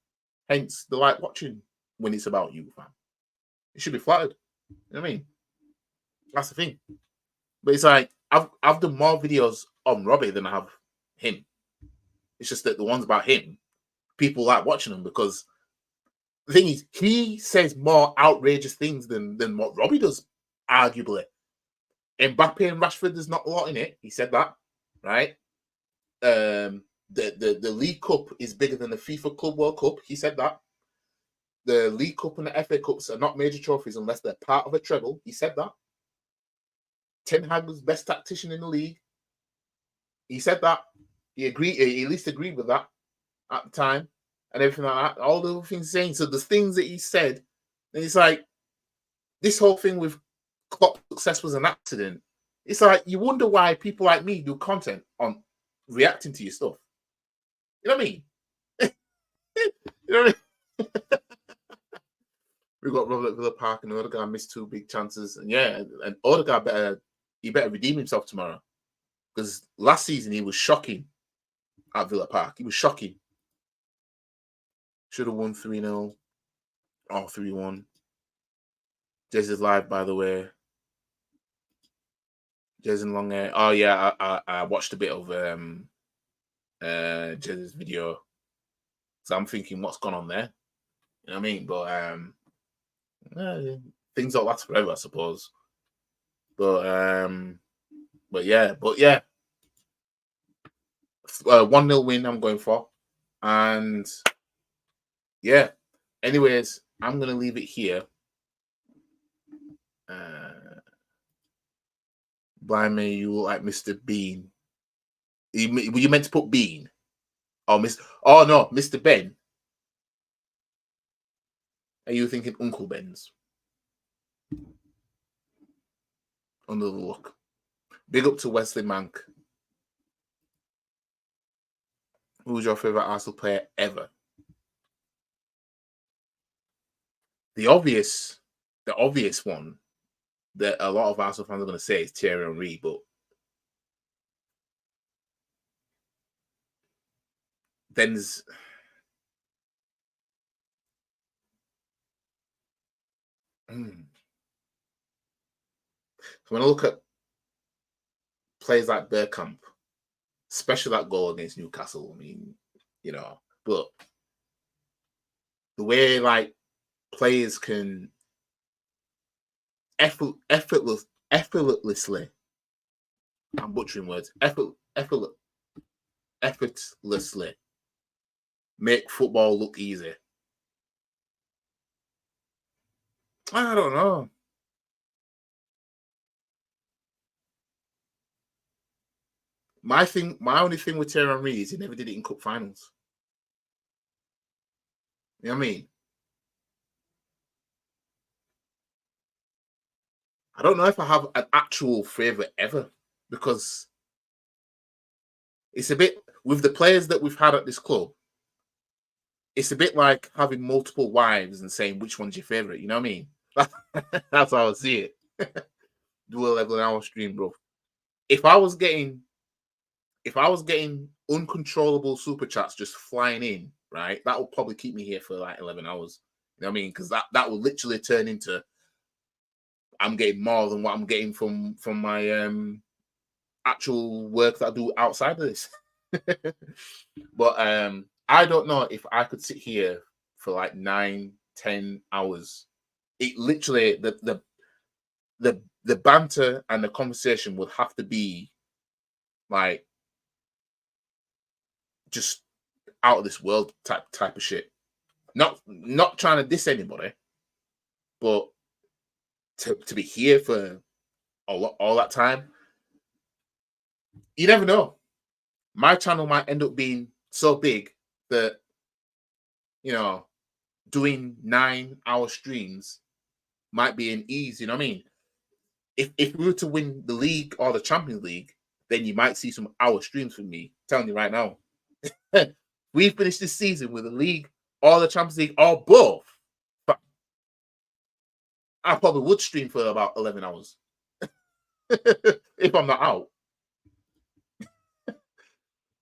Hence, they like watching when it's about you, fam. You should be flattered. You know what I mean? That's the thing. But it's like, I've done more videos on Robbie than I have him. It's just that the ones about him, people like watching them because the thing is, he says more outrageous things than what Robbie does, arguably. Mbappe and Rashford, there's not a lot in it. He said that, right? The League Cup is bigger than the FIFA Club World Cup. He said that. The League Cup and the FA Cups are not major trophies unless they're part of a treble. He said that. Ten Hag was best tactician in the league. He said that. He agreed. He at least agreed with that at the time, and everything like that. All the other things he's saying. So the things that he said, and it's like this whole thing with Klopp's success was an accident. It's like you wonder why people like me do content on reacting to your stuff. You know what I mean? You know what I mean? We got Robert Villa Park and Odegaard missed 2 big chances, and yeah, and Odegaard better redeem himself tomorrow because last season he was shocking at Villa Park. He was shocking. Should have won 3-0 or 3-1. Jez is live, by the way. Jez and long hair. Oh yeah, I watched a bit of Jez's video, so I'm thinking what's gone on there. You know what I mean? But things don't last forever, I suppose. But yeah. 1-0 win I'm going for. And yeah. Anyways, I'm gonna leave it here. Blimey, you look like Mr. Bean. Were you meant to put Bean? Oh, no, Mr. Ben. Are you thinking Uncle Ben's? Under the look. Big up to Wesley Mank. Who's your favourite Arsenal player ever? The obvious one that a lot of Arsenal fans are going to say is Thierry Henry, but then's So when I look at players like Bergkamp, especially that goal against Newcastle, I mean, but the way like players can effortlessly, I'm butchering words, effortlessly make football look easy. I don't know. My only thing with Thierry Henry is he never did it in cup finals. You know what I mean? I don't know if I have an actual favorite ever, because it's a bit with the players that we've had at this club. It's a bit like having multiple wives and saying which one's your favorite. You know what I mean? That's how I see it. Do a 11-hour stream, bro. If I was getting uncontrollable super chats just flying in, right, that would probably keep me here for like 11 hours. You know what I mean? Because that will literally turn into I'm getting more than what I'm getting from my actual work that I do outside of this. But I don't know if I could sit here for like 9-10 hours. It literally the banter and the conversation would have to be like just out of this world type of shit. Not trying to diss anybody, but to be here for all that time, you never know. My channel might end up being so big that, you know, doing 9-hour streams might be an ease. You know what I mean? If we were to win the league or the Champions League, then you might see some hour streams from me. I'm telling you right now. We finished this season with the league or the Champions League or both. But I probably would stream for about 11 hours if I'm not out.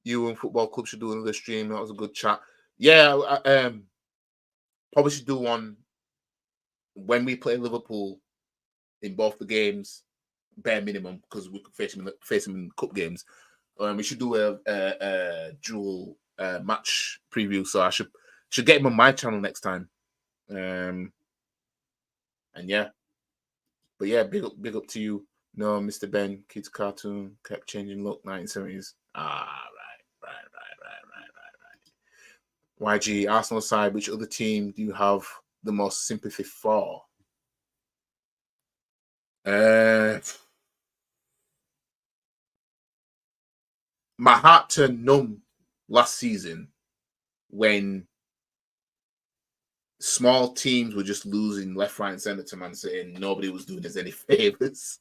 You and Football Club should do another stream. That was a good chat. Yeah, I probably should do one when we play Liverpool in both the games, bare minimum, because we could face them in cup games. We should do a dual match preview. So I should get him on my channel next time. And yeah, but yeah, big up to you. No, Mr. Ben, kids cartoon kept changing look, 1970s. Right. YG, Arsenal side, which other team do you have the most sympathy for? My heart turned numb last season when small teams were just losing left, right, and centre to Man City, and nobody was doing us any favors.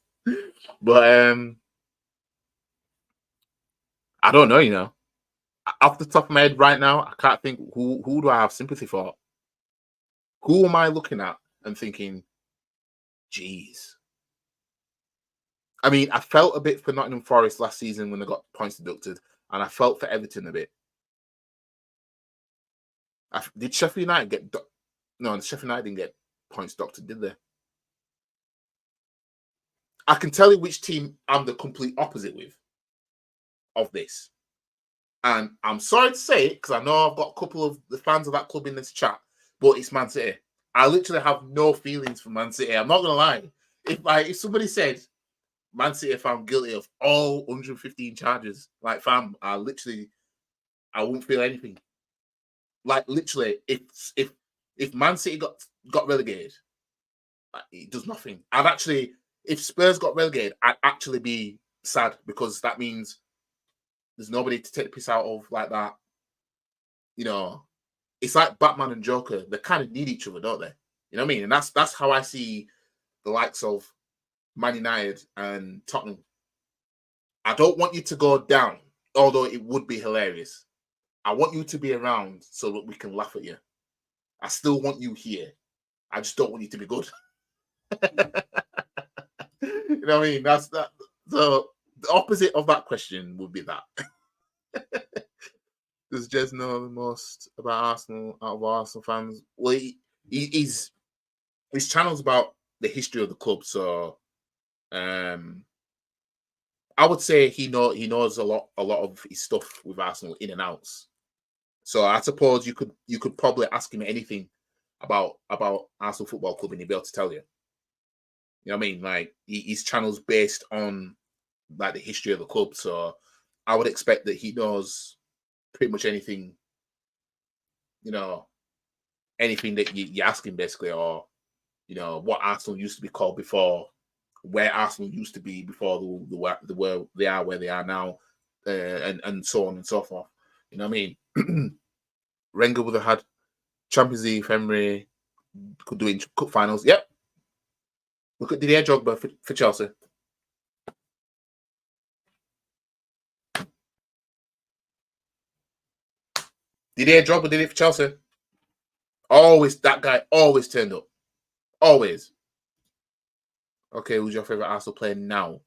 But I don't know, you know. Off the top of my head right now, I can't think who do I have sympathy for? Who am I looking at and thinking, geez. I mean, I felt a bit for Nottingham Forest last season when they got points deducted, and I felt for Everton a bit. Did Sheffield United get... No, Sheffield United didn't get points deducted, did they? I can tell you which team I'm the complete opposite with of this. And I'm sorry to say it, because I know I've got a couple of the fans of that club in this chat, but it's Man City. I literally have no feelings for Man City. I'm not going to lie. If somebody said Man City are found guilty of all 115 charges, like, fam, I won't feel anything. Like, literally, if Man City got relegated, it does nothing. If Spurs got relegated, I'd actually be sad, because that means there's nobody to take the piss out of like that. You know, it's like Batman and Joker. They kind of need each other, don't they? You know what I mean? And that's how I see the likes of Man United and Tottenham. I don't want you to go down, although it would be hilarious. I want you to be around so that we can laugh at you. I still want you here. I just don't want you to be good. You know what I mean? That's that. So the opposite of that question would be that. Does Jez know the most about Arsenal out of Arsenal fans? Well, his channel's about the history of the club, so I would say he knows a lot of his stuff with Arsenal in and outs. So I suppose you could probably ask him anything about Arsenal Football Club and he'd be able to tell you. You know what I mean? Like, his channel's based on like the history of the club, so I would expect that he knows pretty much anything. You know, anything that you ask him, basically, or you know what Arsenal used to be called before, where Arsenal used to be before where they are now, and so on and so forth. You know what I mean? Wenger would have had Champions League if Emery could do it in cup finals. Yep. Look at Didier Drogba for Chelsea. Didier Drogba did it for Chelsea. Always, that guy always turned up. Always. Okay, who's your favorite Arsenal player now?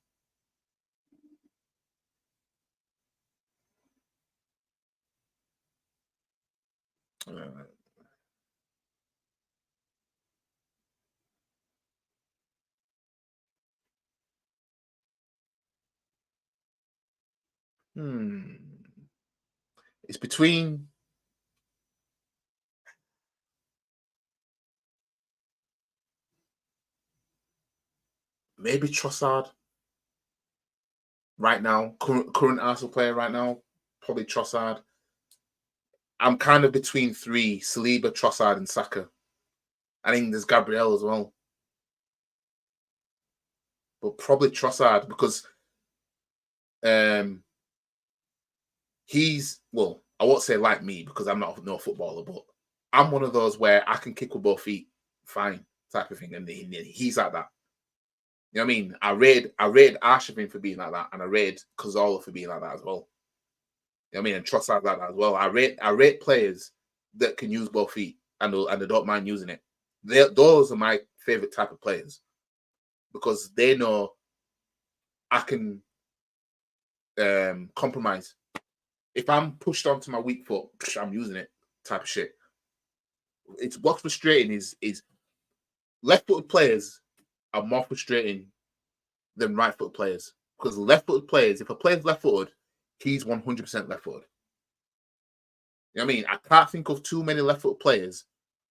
It's between maybe Trossard right now, current Arsenal player right now, probably Trossard. I'm kind of between three: Saliba, Trossard, and Saka. I think there's Gabriel as well, but probably Trossard because he's, well, I won't say like me because I'm not no footballer, but I'm one of those where I can kick with both feet, fine, type of thing, and he's like that. You know what I mean? I rate Arshavin for being like that, and I rate Cazorla for being like that as well. You know what I mean? And Trossard like that as well. I rate players that can use both feet and they don't mind using it. Those are my favorite type of players because they know I can compromise. If I'm pushed onto my weak foot, I'm using it type of shit. It's what's frustrating is left-footed players are more frustrating than right-footed players because left-footed players, if a player's left-footed, he's 100% left-footed. You know what I mean? I can't think of too many left-footed players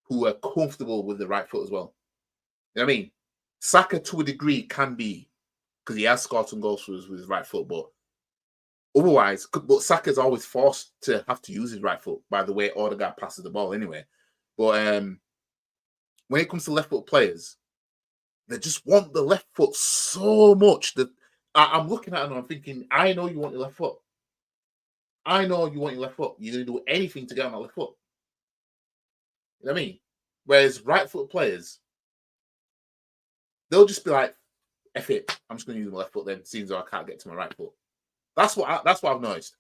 who are comfortable with the right foot as well. You know what I mean? Saka, to a degree, can be because he has scored some goals with his right foot, but otherwise, but Saka's always forced to have to use his right foot by the way Odegaard passes the ball anyway. But when it comes to left-footed players, they just want the left foot so much that I'm looking at them and I'm thinking, I know you want your left foot. I know you want your left foot. You're going to do anything to get on that left foot. You know what I mean? Whereas right-footed players, they'll just be like, F it, I'm just going to use my left foot then, seeing as though I can't get to my right foot. That's what I've noticed.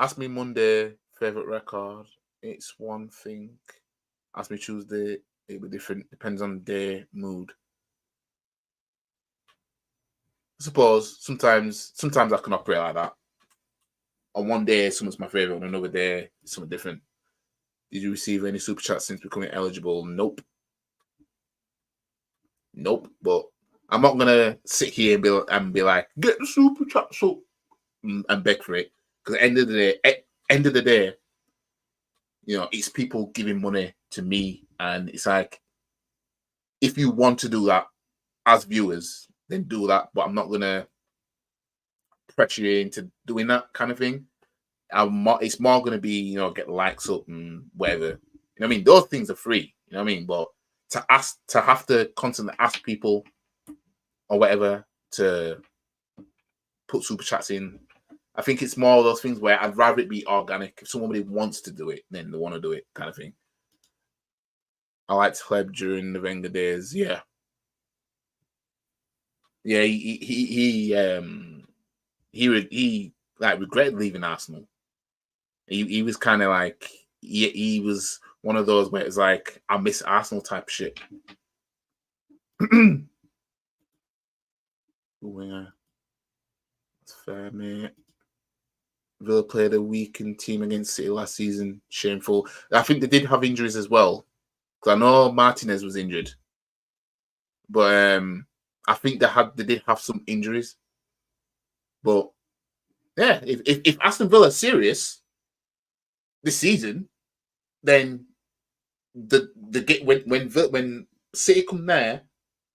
Ask me Monday, favourite record. It's one thing. Ask me Tuesday, it'll be different. Depends on the day, mood. I suppose sometimes I can operate like that. On one day, something's my favourite. On another day, something different. Did you receive any super chats since becoming eligible? Nope. But I'm not gonna sit here and be like, get the super chats up and beg for it. Because at the end of the day, you know, it's people giving money to me, and it's like, if you want to do that as viewers, then do that. But I'm not gonna pressure you into doing that kind of thing. It's more gonna be, you know, get likes up and whatever. You know what I mean? Those things are free. You know what I mean? But to have to constantly ask people or whatever to put super chats in, I think it's more of those things where I'd rather it be organic. If somebody wants to do it, then they want to do it, kind of thing. I liked Hleb during the Wenger days. Yeah. He like regretted leaving Arsenal. He was kind of like he was one of those where it's like, I miss Arsenal type shit. Winger. That's fair, mate. Villa played a weakened team against City last season. Shameful. I think they did have injuries as well. Because I know Martinez was injured. But I think they did have some injuries. But yeah, if Aston Villa is serious this season, then when City come there,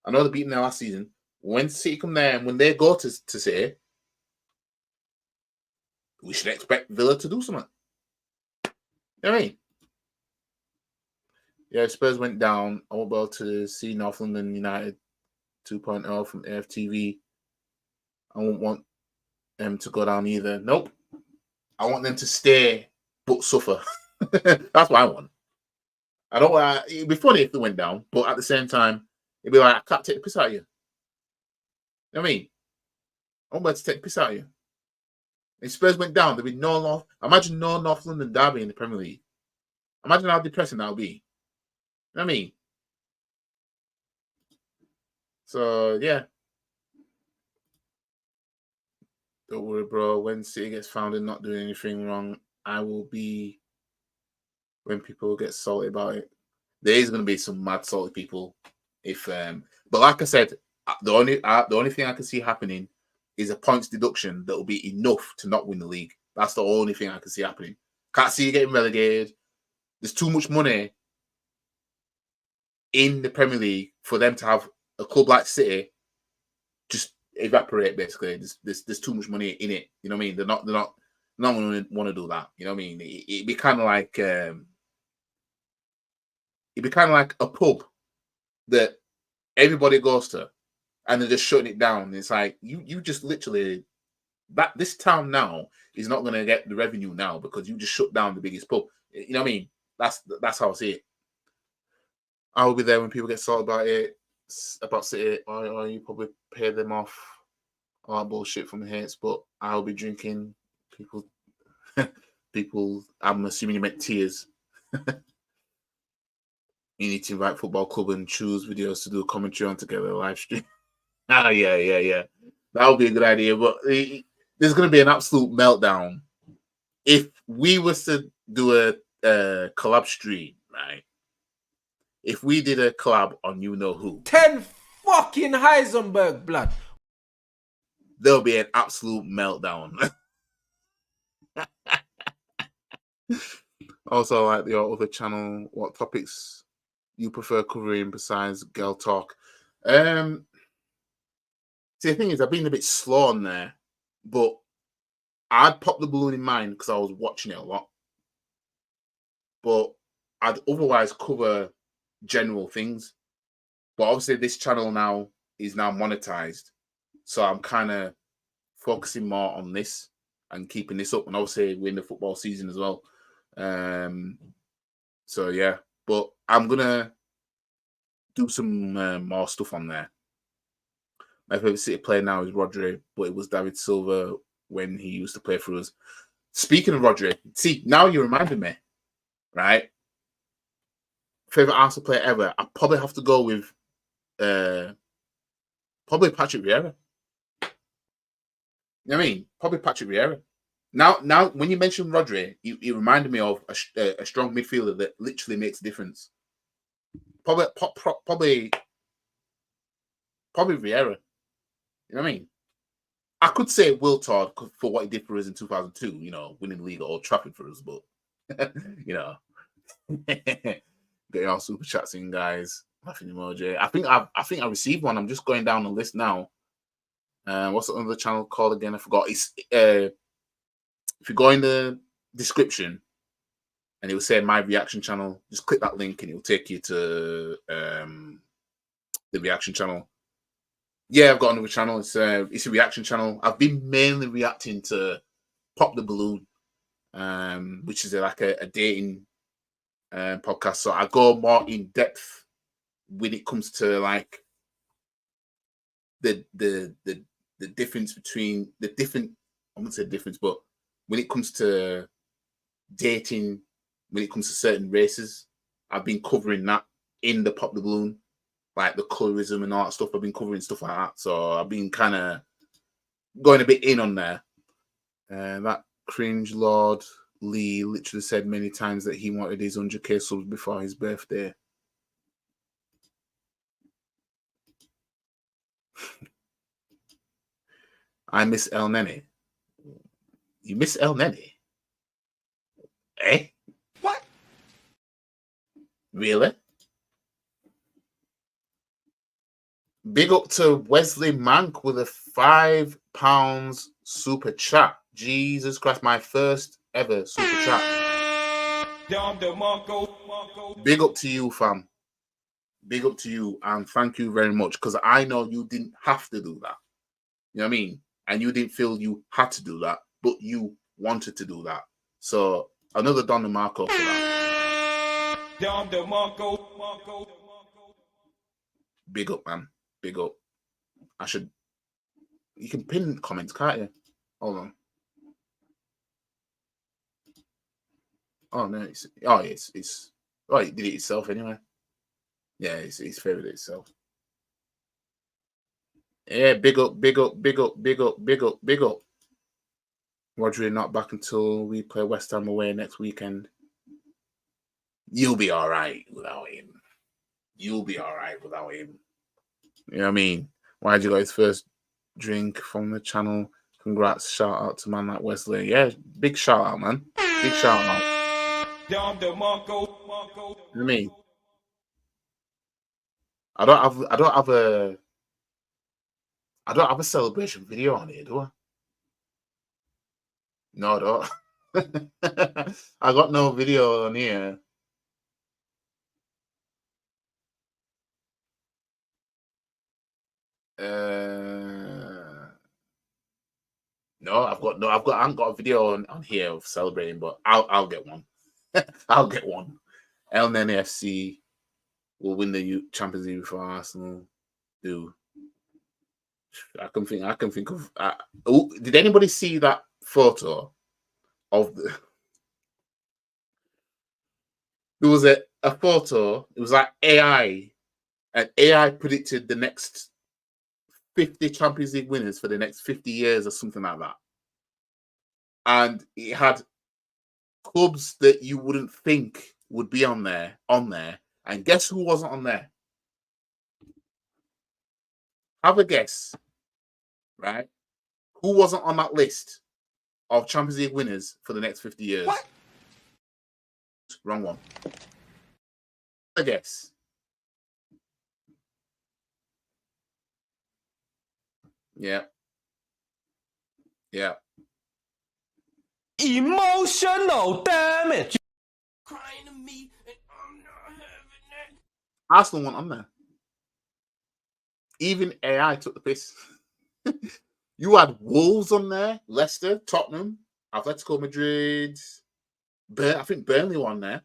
I know they beat them there last season. When City come there and when they go to City, we should expect Villa to do something. You know what I mean? Yeah, Spurs went down. I won't be able to see North London United 2.0 from AFTV. I won't want them to go down either. Nope. I want them to stay but suffer. That's what I want. I don't want. It'd be funny if they went down, but at the same time, He'd be like, I can't take the piss out of you. You know what I mean? I'm about to take the piss out of you. If Spurs went down, there'd be no North. Imagine no North London derby in the Premier League. Imagine how depressing that would be. You know what I mean? So, yeah. Don't worry, bro. When City gets found in not doing anything wrong, I will be when people get salty about it. There is going to be some mad salty people. But like I said, the only thing I can see happening is a points deduction that will be enough to not win the league. That's the only thing I can see happening. Can't see you getting relegated. There's too much money in the Premier League for them to have a club like City just evaporate. Basically, there's too much money in it. You know what I mean? They're not going to want to do that. You know what I mean? It'd be kind of like a pub that everybody goes to, and they're just shutting it down. It's like you just literally this town now is not going to get the revenue now because you just shut down the biggest pub. You know what I mean? That's how I see it. I will be there when people get salty about it, about City, or you probably pay them off all that bullshit from the hates. But I'll be drinking. People. I'm assuming you meant tears. You need to invite Football Club and choose videos to do a commentary on together, live stream. Yeah. That would be a good idea. But there's going to be an absolute meltdown if we was to do a collab stream, right? If we did a collab on you know who, 10 fucking Heisenberg, blood. There'll be an absolute meltdown. Also, like your other channel, what topics you prefer covering besides girl talk? See, the thing is, I've been a bit slow on there, but I'd pop the balloon in mind because I was watching it a lot. But I'd otherwise cover general things. But obviously, this channel now is now monetized, so I'm kind of focusing more on this and keeping this up. And obviously, we're in the football season as well. So yeah, but I'm gonna do some more stuff on there. My favorite City player now is Rodri, but it was David Silva when he used to play for us. Speaking of Rodri, see, now you reminded me, right? Favorite Arsenal player ever? I probably have to go with probably Patrick Vieira. You know what I mean? Probably Patrick Vieira. Now, when you mentioned Rodri, he reminded me of a strong midfielder that literally makes a difference. Probably Vieira. You know what I mean? I could say Will Todd for what he did for us in 2002. You know, winning the league at Old Trafford for us, but you know, get your super chats in, guys. Laughing emoji. I think I received one. I'm just going down the list now. What's the other channel called again? I forgot. It's if you go in the description and it will say my reaction channel, just click that link and it will take you to the reaction channel. Yeah, I've got another channel. It's a reaction channel. I've been mainly reacting to Pop the Balloon, which is like a dating podcast. So I go more in depth when it comes to like the difference between the different. I'm gonna say difference, but when it comes to dating, when it comes to certain races, I've been covering that in the Pop the Balloon, like the colorism and all that stuff. I've been covering stuff like that. So I've been kind of going a bit in on there. That cringe Lord Lee literally said many times that he wanted his 100k subs before his birthday. I miss El Nene. You miss El Nene? Eh? What? Really? Big up to Wesley Mank with a £5 super chat. Jesus Christ, my first ever super chat. Big up to you, fam. Big up to you, and thank you very much, because I know you didn't have to do that. You know what I mean? And you didn't feel you had to do that, but you wanted to do that. So another Don DeMarco for that. Don DeMarco. Big up, man. Big up. You can pin comments, can't you? Hold on. Oh no, it did it itself anyway. Yeah, it's favored itself. Yeah, big up. Rodri not back until we play West Ham away next weekend. You'll be all right without him. You know what I mean? Why'd you got his first drink from the channel? Congrats, shout out to man like Wesley. Yeah, big shout out, man. Big shout out. You know what I mean? I don't have a celebration video on here, do I? No, I don't. I got no video on here. No, I haven't got a video on here of celebrating, but I'll get one. I'll get one. El Nene FC will win the Champions League before Arsenal do. I can think of. Did anybody see that photo of the? There was a photo. It was like AI, and AI predicted the next 50 Champions League winners for the next 50 years or something like that. And it had clubs that you wouldn't think would be on there. And guess who wasn't on there? Have a guess, right? Who wasn't on that list of Champions League winners for the next 50 years? What? Wrong one. Have a guess. Yeah. Emotional damage. Crying to me, and I'm not having it. Arsenal weren't on there. Even AI took the piss. You had Wolves on there, Leicester, Tottenham, Atletico Madrid. I think Burnley were on there.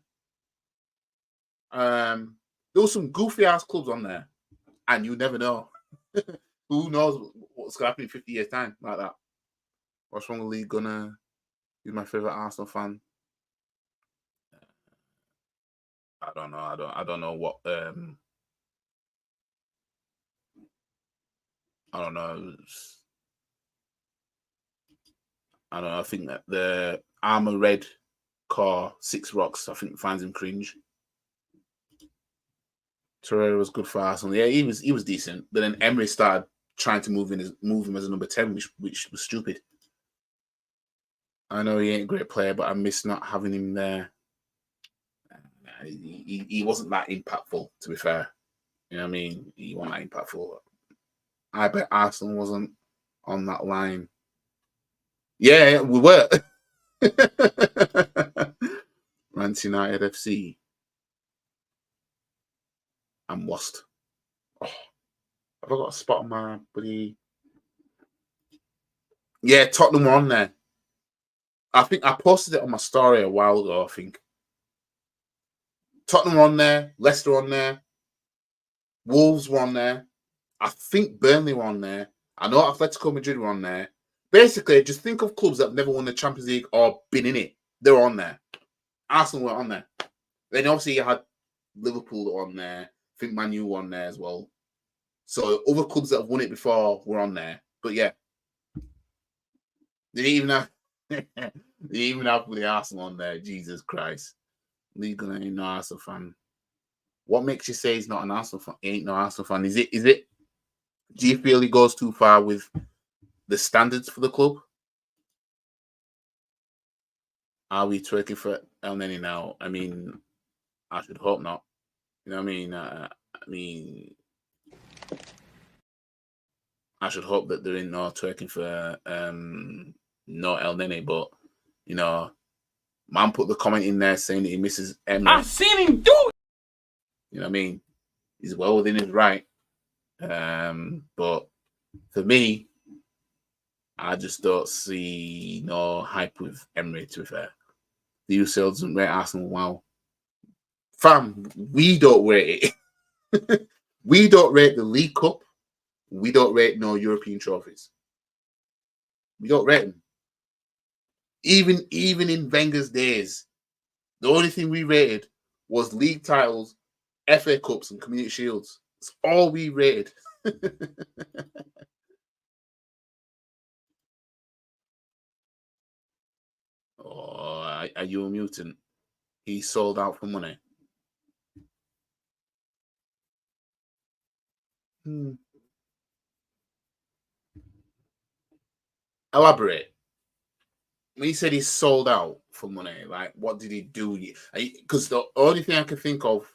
There were some goofy ass clubs on there, and you never know. Who knows what's going to happen in 50 years' time like that? What's wrong with Lee Gunner? He's my favorite Arsenal fan. I don't know. I don't know what. I don't know. I think that the Armour Red car, Six Rocks, I think finds him cringe. Torreira was good for Arsenal. Yeah, he was decent. But then Emery started trying to move him as a number 10, which was stupid. I know he ain't a great player, but I miss not having him there. He wasn't that impactful, to be fair. You know what I mean? He wasn't that impactful. I bet Arsenal wasn't on that line. Yeah, we were. Rant United FC. I'm lost. Oh, have I got a spot on my buddy? Yeah, Tottenham were on there. I think I posted it on my story a while ago, I think. Tottenham were on there, Leicester on there, Wolves were on there. I think Burnley were on there. I know Atletico Madrid were on there. Basically, just think of clubs that have never won the Champions League or been in it. They were on there. Arsenal were on there. Then obviously you had Liverpool on there. I think Man U were on there as well. So other clubs that have won it before were on there. But yeah. They didn't even have the Arsenal on there. Jesus Christ. Lee Gunner ain't no Arsenal fan. What makes you say he's not an Arsenal fan? He ain't no Arsenal fan. Is it? Do you feel he goes too far with the standards for the club? Are we twerking for El Neni now? I mean, I should hope not. You know what I mean? I should hope that there ain't no twerking for no El Nene, but you know, man put the comment in there saying that he misses Emery. I've seen him do it. You know what I mean? He's well within his right. But for me, I just don't see no hype with Emery, to be fair. The UCL doesn't rate Arsenal well. Fam, we don't rate it. We don't rate the League Cup. We don't rate no European trophies. We don't rate them. Even in Wenger's days, the only thing we rated was league titles, FA Cups, and Community Shields. That's all we rated. Oh, are you a mutant? He sold out for money. Elaborate. When he said he sold out for money, like what did he do? Because the only thing I can think of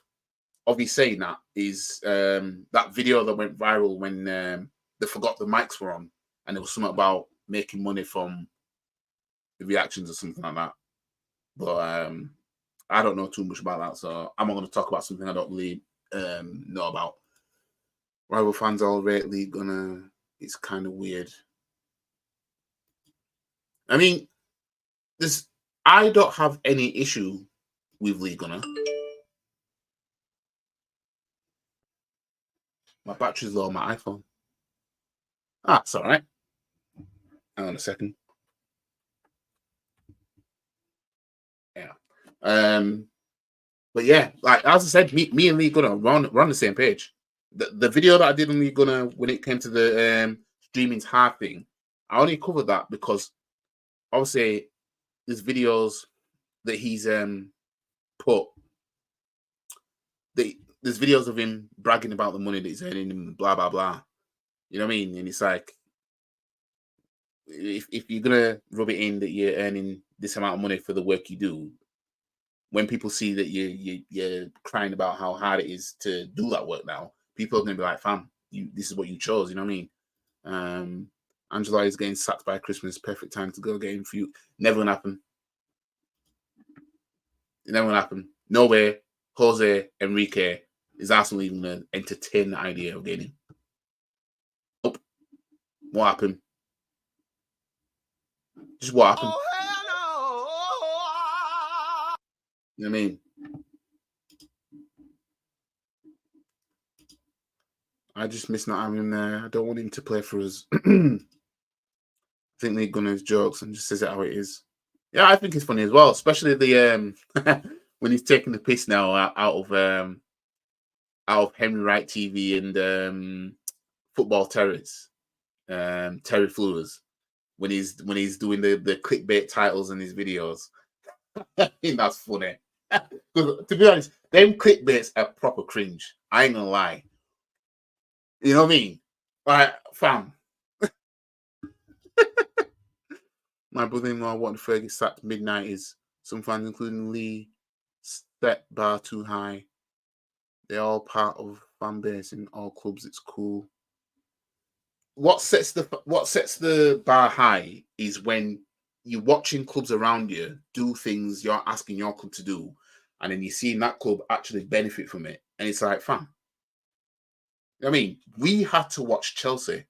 you saying that is that video that went viral when they forgot the mics were on, and it was something about making money from the reactions or something like that. But I don't know too much about that, so I'm not going to talk about something I don't really know about. Rival fans all rate League Gunner. It's kind of weird. I mean, I don't have any issue with League Gunner. My battery's low on my iPhone. It's all right. Hang on a second. Yeah. But yeah, like as I said, me and League Gunner we're on the same page. The video that I did on League Gunner when it came to the streaming's hard thing, I only covered that because obviously there's videos that he's put. There's videos of him bragging about the money that he's earning and blah blah blah. You know what I mean? And it's like, if you're gonna rub it in that you're earning this amount of money for the work you do, when people see that you're crying about how hard it is to do that work now, people are gonna be like, "Fam, this is what you chose." You know what I mean? Angela is getting sacked by Christmas. Perfect time to go get him for you. Never gonna happen. Never gonna happen. No way. Jose Enrique is Arsenal even gonna entertain the idea of getting him. Nope. What happened? Just what happened? Oh, hell no. You know what I mean? I just miss not having him there. I don't want him to play for us. I think League Gunner's jokes and just says it how it is. Yeah, I think it's funny as well, especially the when he's taking the piss now out of Henry Wright TV and Football Terrors, Terry Flewers, when he's doing the clickbait titles in his videos. I think that's funny. To be honest, them clickbaits are proper cringe. I ain't gonna lie. You know what I mean? Like, fam. My brother-in-law wanted Fergie sacked mid-90s. Some fans, including Lee, set bar too high. They're all part of fan base in all clubs. It's cool. What sets the bar high is when you're watching clubs around you do things you're asking your club to do, and then you're seeing that club actually benefit from it. And it's like, fam. I mean, we had to watch Chelsea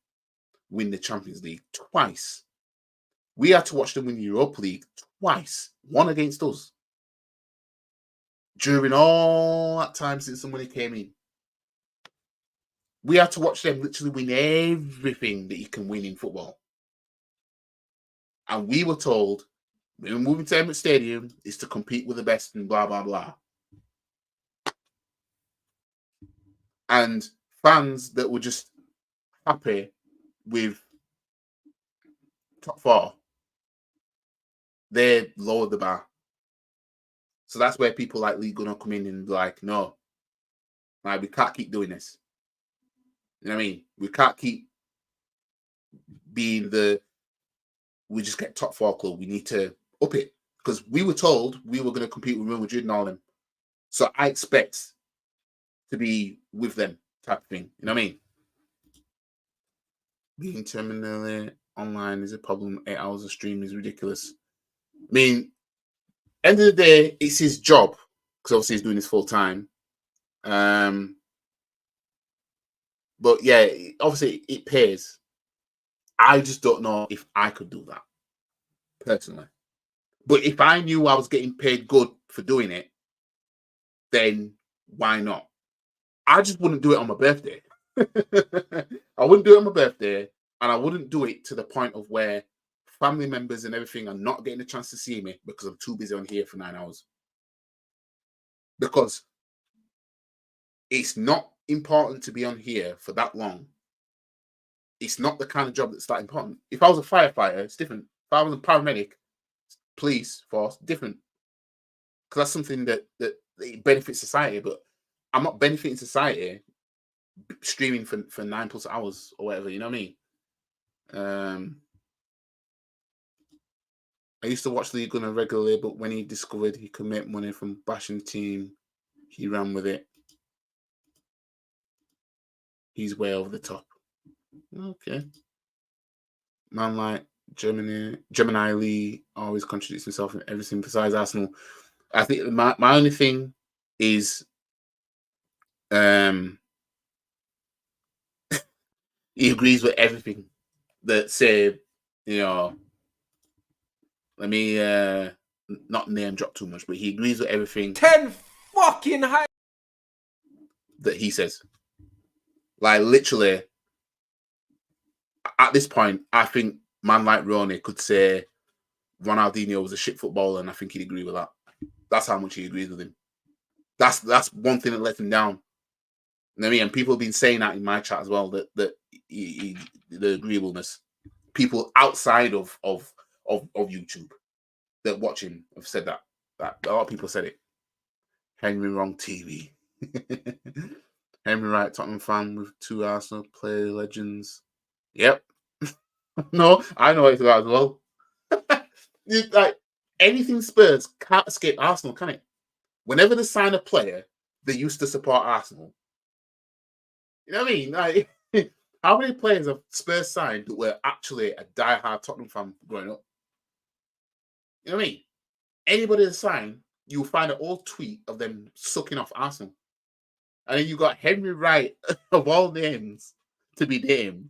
win the Champions League twice. We had to watch them win the Europa League twice, one against us. During all that time since the money came in, we had to watch them literally win everything that you can win in football. And we were told, we were moving to Emirates Stadium is to compete with the best and blah, blah, blah. And fans that were just happy with top four, they lowered the bar. So that's where people like League Gunner come in and be like, no, like, we can't keep doing this. You know what I mean? We can't keep being we just get top four club. We need to up it. Because we were told we were going to compete with Real Madrid and all them. So I expect to be with them type of thing. You know what I mean? Being terminally online is a problem. 8 hours of stream is ridiculous. I mean, end of the day, it's his job. Because obviously he's doing this full time. But yeah, obviously it pays. I just don't know if I could do that personally. But if I knew I was getting paid good for doing it, then why not? I just wouldn't do it on my birthday. I wouldn't do it on my birthday, and I wouldn't do it to the point of where family members and everything are not getting a chance to see me because I'm too busy on here for 9 hours. Because it's not important to be on here for that long. It's not the kind of job that's that important. If I was a firefighter, it's different. If I was a paramedic, police force, different. Because that's something that it benefits society, but I'm not benefiting society streaming for 9+ hours or whatever, you know what I mean? I used to watch Lee Gunner regularly, but when he discovered he could make money from bashing the team, he ran with it. He's way over the top. Okay. Man like Gemini Lee always contradicts himself in everything besides Arsenal. I think my only thing is he agrees with everything that say, you know, let me not name drop too much, but he agrees with everything 10 fucking high that he says. Like, literally, at this point, I think man like Ronnie could say Ronaldinho was a shit footballer, and I think he'd agree with that. That's how much he agrees with him. That's one thing that let him down. You know what I mean? And people have been saying that in my chat as well, that the agreeableness. People outside of YouTube that watch him have said that. That a lot of people said it. Henry Wrong TV. Henry Wright, Tottenham fan with 2 Arsenal player legends. Yep. No, I know it's about as well. Like, anything Spurs can't escape Arsenal, can it? Whenever they sign a player that used to support Arsenal, you know what I mean? Like, how many players have Spurs signed that were actually a diehard Tottenham fan growing up? You know what I mean? Anybody that signed, you'll find an old tweet of them sucking off Arsenal. And then you got Henry Wright, of all names, to be named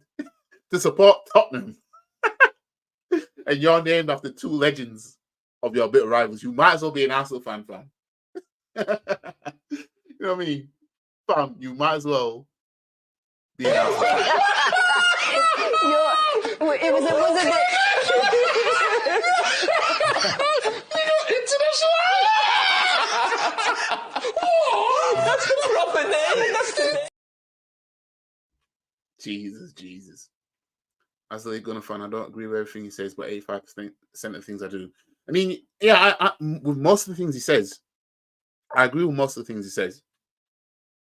to support Tottenham. And you're named after 2 legends of your bitter rivals. You might as well be an Arsenal fan. You know what I mean? Fam, you might as well be an Arsenal fan. It was a bit. That's the proper name. That's the name. Jesus. As a League Gunner fan, I don't agree with everything he says, but 85% of the things I do. I mean, yeah, I with most of the things he says, I agree with most of the things he says.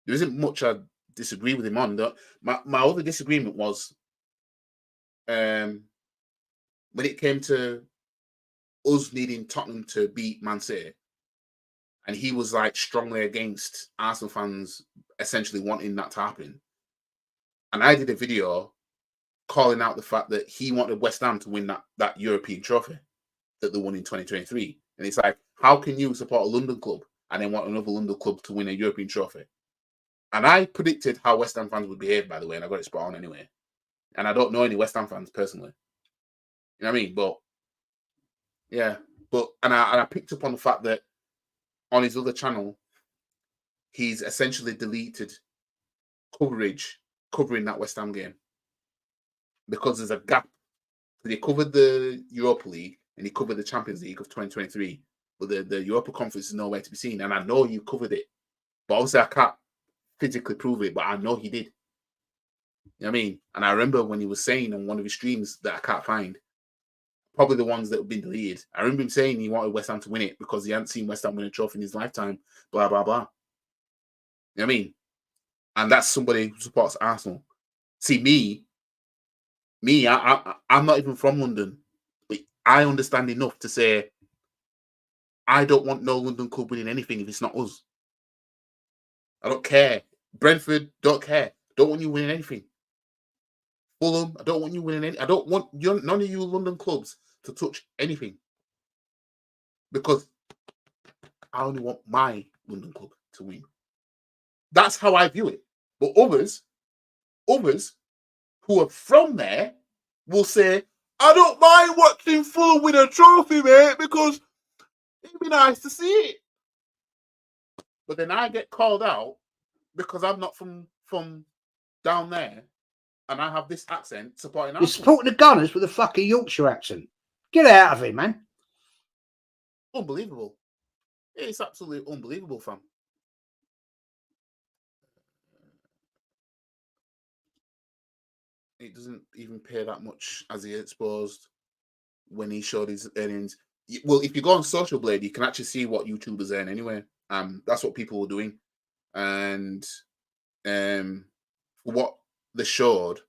There isn't much I disagree with him on. My other disagreement was when it came to us needing Tottenham to beat Man City, and he was like strongly against Arsenal fans essentially wanting that to happen. And I did a video calling out the fact that he wanted West Ham to win that European trophy that they won in 2023. And it's like, how can you support a London club and then want another London club to win a European trophy? And I predicted how West Ham fans would behave, by the way, and I got it spot on anyway. And I don't know any West Ham fans personally. You know what I mean? But yeah, and I picked up on the fact that on his other channel, he's essentially deleted coverage covering that West Ham game because there's a gap. He covered the Europa League and he covered the Champions League of 2023, but the Europa Conference is nowhere to be seen. And I know you covered it, but obviously I can't physically prove it, but I know he did. You know what I mean? And I remember when he was saying on one of his streams that I can't find, probably the ones that have been deleted, I remember him saying he wanted West Ham to win it because he hadn't seen West Ham win a trophy in his lifetime, blah, blah, blah. You know what I mean? And that's somebody who supports Arsenal. See, me, I'm not even from London, but I understand enough to say I don't want no London club winning anything if it's not us. I don't care. Brentford, don't care. Don't want you winning anything. Fulham, I don't want you winning any. I don't want none of you London clubs to touch anything because I only want my London club to win. That's how I view it. But others who are from there will say, I don't mind watching Fulham win a trophy, mate, because it'd be nice to see it. But then I get called out because I'm not from down there, and I have this accent supporting You're Arsenal. supporting the Gunners with a fucking Yorkshire accent. Get out of it, man. Unbelievable. It's absolutely unbelievable, fam. It doesn't even pay that much as he exposed when he showed his earnings. Well, if you go on Social Blade, you can actually see what YouTubers earn anyway. That's what people were doing, and for what they showed,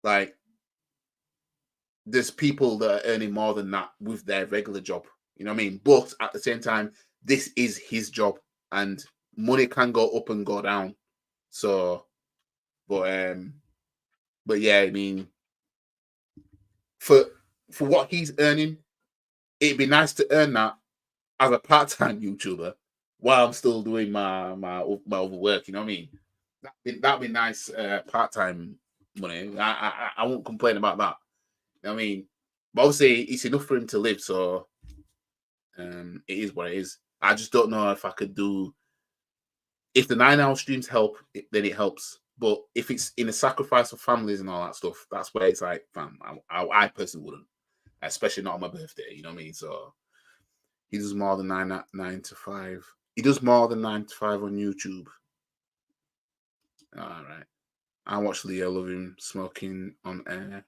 like there's people that are earning more than that with their regular job. You know what I mean? But at the same time, this is his job, and money can go up and go down. So, but yeah, I mean, for what he's earning, it'd be nice to earn that as a part-time YouTuber while I'm still doing my other work. You know what I mean? That'd be nice part-time money. I won't complain about that. You know what I mean? But obviously, it's enough for him to live, so it is what it is. I just don't know if I could do. If the 9-hour streams help, then it helps. But if it's in a sacrifice of families and all that stuff, that's where it's like, fam, I personally wouldn't, especially not on my birthday. You know what I mean? So he does more than 9 to 5. He does more than 9 to 5 on YouTube. All right. I watch Leo, love him smoking on air.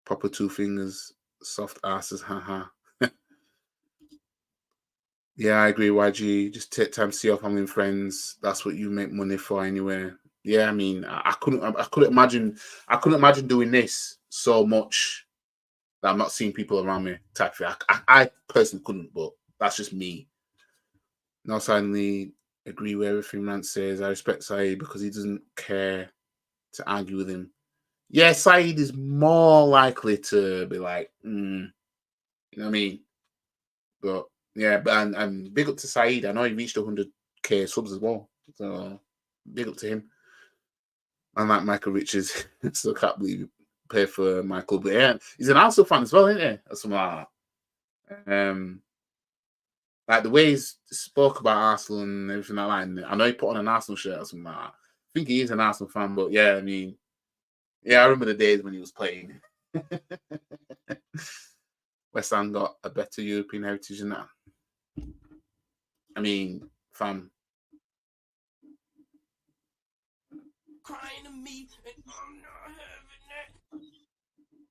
Proper 2 fingers, soft asses, haha. Yeah, I agree, YG. Just take time to see your family and friends. That's what you make money for anyway. Yeah, I mean, I couldn't imagine doing this so much that I'm not seeing people around me type thing. I personally couldn't, but that's just me. Now, suddenly agree with everything Rance says. I respect Saeed because he doesn't care to argue with him. Yeah, Saeed is more likely to be like, you know what I mean? But yeah, but and big up to Saeed. I know he reached 100k subs as well. So big up to him. Unlike Michael Richards, so can't believe he paid for Michael. But yeah, he's an Arsenal fan as well, isn't he? Or something like that. Like the way he's spoke about Arsenal and everything like that. And I know he put on an Arsenal shirt or something like that. I think he is an Arsenal fan, but yeah, I mean, yeah, I remember the days when he was playing. West Ham got a better European heritage than that. I mean, fam. Crying to me, and I'm not having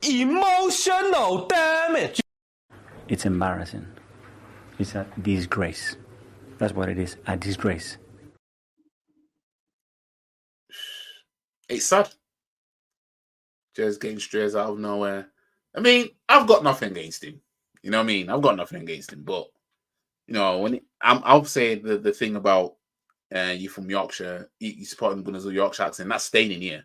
it. Emotional damage. It's embarrassing. It's a disgrace. That's what it is, a disgrace. It's sad. Just getting strays out of nowhere. I mean, I've got nothing against him. You know what I mean? I've got nothing against him, but you know, when I'll say the thing about you from Yorkshire, you supporting the Gunners with Yorkshire accent, that's staying in here.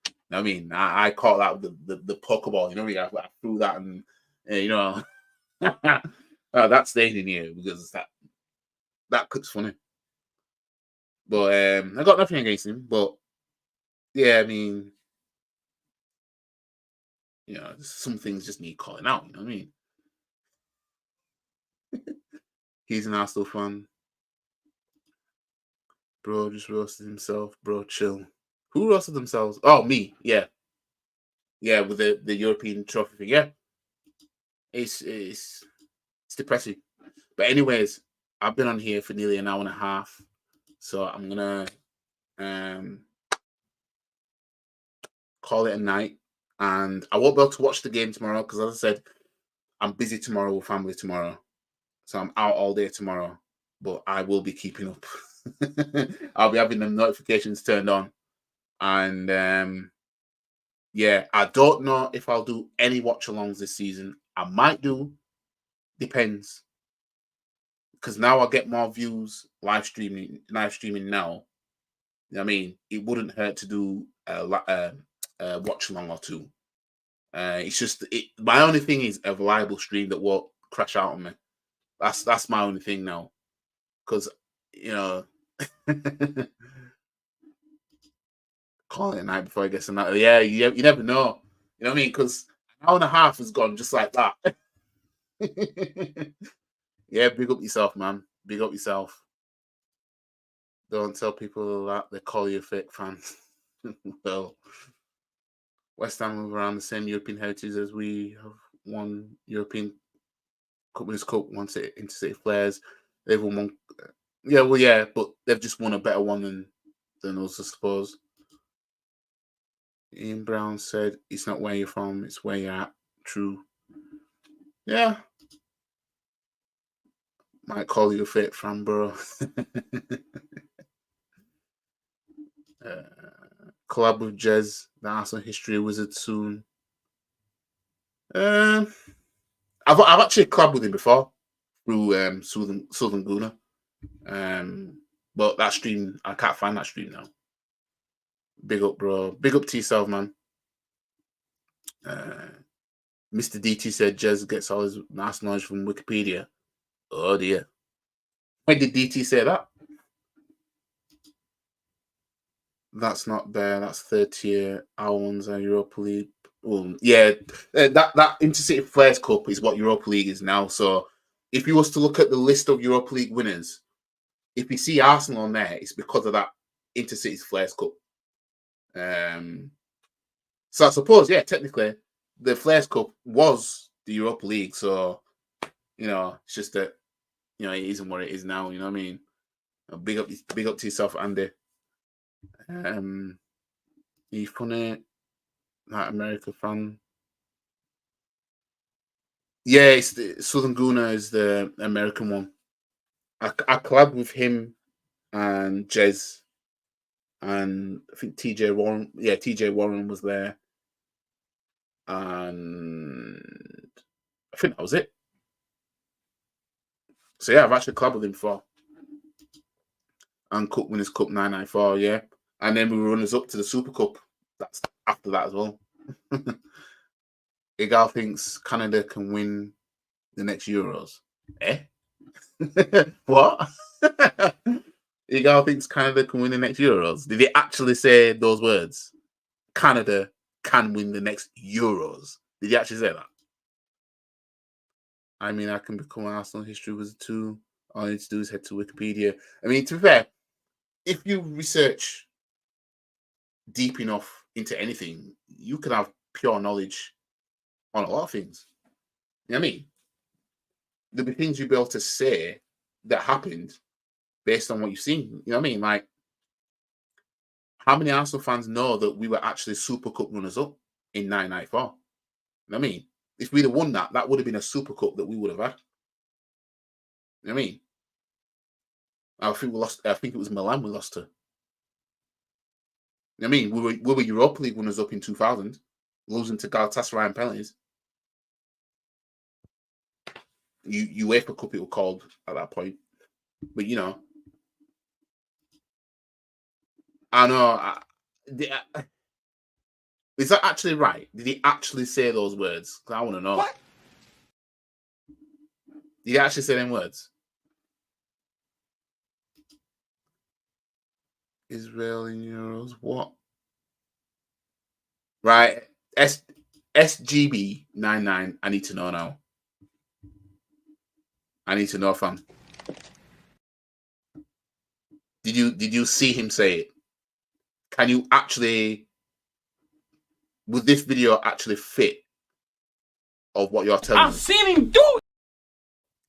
You know what I mean? I caught that with the Pokeball. You know what I mean? I threw that and you know, that's staying in here because that clip's funny. But I got nothing against him. But yeah, I mean, you know, some things just need calling out. You know what I mean? He's an Arsenal fan. Bro just roasted himself. Bro, chill. Who roasted themselves? Oh, me. Yeah. Yeah, with the European trophy thing. Yeah. It's depressing. But anyways, I've been on here for nearly an hour and a half. So I'm gonna call it a night. And I won't be able to watch the game tomorrow because, as I said, I'm busy tomorrow with family tomorrow. So I'm out all day tomorrow. But I will be keeping up. I'll be having the notifications turned on. And yeah, I don't know if I'll do any watch-alongs this season. I might do. Depends. Because now I get more views live streaming now. You know what I mean? It wouldn't hurt to do a watch-along or two. It's just my only thing is a reliable stream that won't crash out on me. That's my only thing now. Because, you know, call it a night before I get some night. Yeah, you never know. You know what I mean? Because an hour and a half has gone just like that. Yeah, big up yourself, man. Big up yourself. Don't tell people that they call you fake fans. Well, West Ham have around the same European heritage as we have won European Winners' Cup, won Intercity Flares. They've won one. Yeah, well, yeah, but they've just won a better one than us, I suppose. Ian Brown said, "It's not where you're from, it's where you're at." True. Yeah. Might call you a fake fan, bro. Collab with Jez, the Arsenal history wizard soon. I've actually collabed with him before through Southern Guna. But that stream, I can't find that stream now. Big up, bro. Big up to yourself, man. Mr. DT said Jez gets all his nice knowledge from Wikipedia. Oh dear. When did DT say that? That's not there. That's third tier. Our ones are Europa League. Well, yeah, that Intercity Flares Cup is what Europa League is now. So if you was to look at the list of Europa League winners, if you see Arsenal on there, it's because of that Intercity Flares Cup. So I suppose, yeah, technically, the Flares Cup was the Europa League. So, it's just that, it isn't what it is now. You know what I mean? Big up to yourself, Andy. You funny, that America fan. Yeah, it's the Southern Guna is the American one. I collab with him and Jez, and I think TJ Warren. Yeah, TJ Warren was there, and I think that was it. So yeah, I've actually collabed with him before. And Cup Winners' Cup 994, yeah. And then we were runners up to the Super Cup. That's after that as well. Igal thinks Canada can win the next Euros. Eh? What? Igal thinks Canada can win the next Euros. Did he actually say those words? Canada can win the next Euros. Did he actually say that? I mean, I can become an Arsenal history wizard too. All I need to do is head to Wikipedia. I mean, to be fair, if you research deep enough into anything, you can have pure knowledge on a lot of things. You know what I mean? There'll be things you'll be able to say that happened based on what you've seen. You know what I mean? Like, how many Arsenal fans know that we were actually Super Cup runners-up in 1994? You know what I mean? If we'd have won that, that would have been a Super Cup that we would have had. You know what I mean? I think we lost. I think it was Milan we lost to. You know what I mean? We were Europa League runners up in 2000, losing to Galatasaray in penalties. UEFA Cup it was called at that point, but I know. Is that actually right? Did he actually say those words? I want to know. What? Did he actually say them words? Israel in euros. What? Right. SGB 99. I need to know now. I need to know, fam. Did you see him say it? Can you actually, would this video actually fit of what you're telling me? I've seen him do it.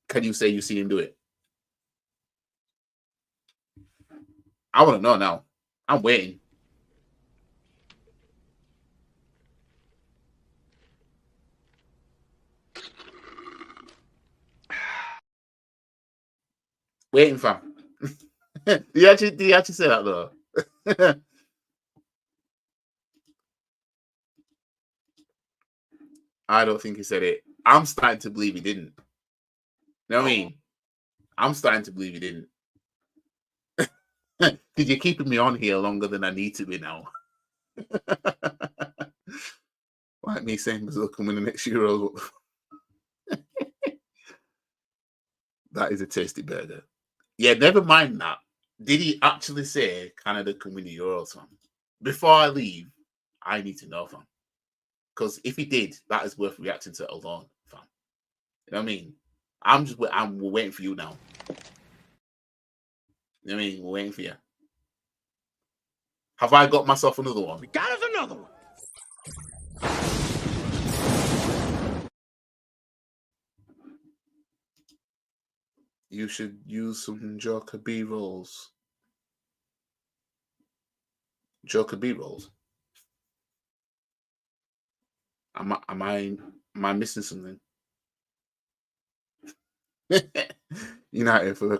Can you say you've seen him do it? I want to know now. I'm waiting. Waiting, fam. Did you actually say that though? I don't think he said it. I'm starting to believe he didn't. You know what I mean? I'm starting to believe he didn't. Because you're keeping me on here longer than I need to be now. Like me saying Brazil can win the next Euros. That is a tasty burger. Yeah, never mind that. Did he actually say Canada can win the Euros, fam? Before I leave, I need to know, fam. Because if he did, that is worth reacting to alone, fam. You know what I mean? I'm waiting for you now. You know what I mean? We're waiting for you. Have I got myself another one? Got us another one. You should use some Joker B rolls. Joker B rolls. Am I missing something? United for the.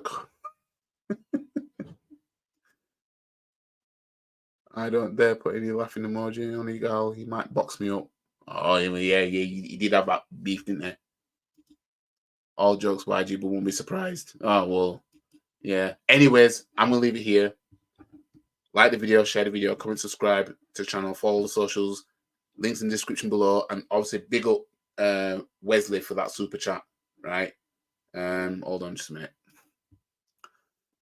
I don't dare put any laughing emoji on you, girl. He might box me up. Oh yeah. He did have that beef, didn't he? All jokes, YG, but won't be surprised. Oh well, yeah. Anyways, I'm gonna leave it here. Like the video, share the video, comment, subscribe to the channel, follow the socials. Links in the description below, and obviously big up Wesley for that super chat. Right. Hold on just a minute.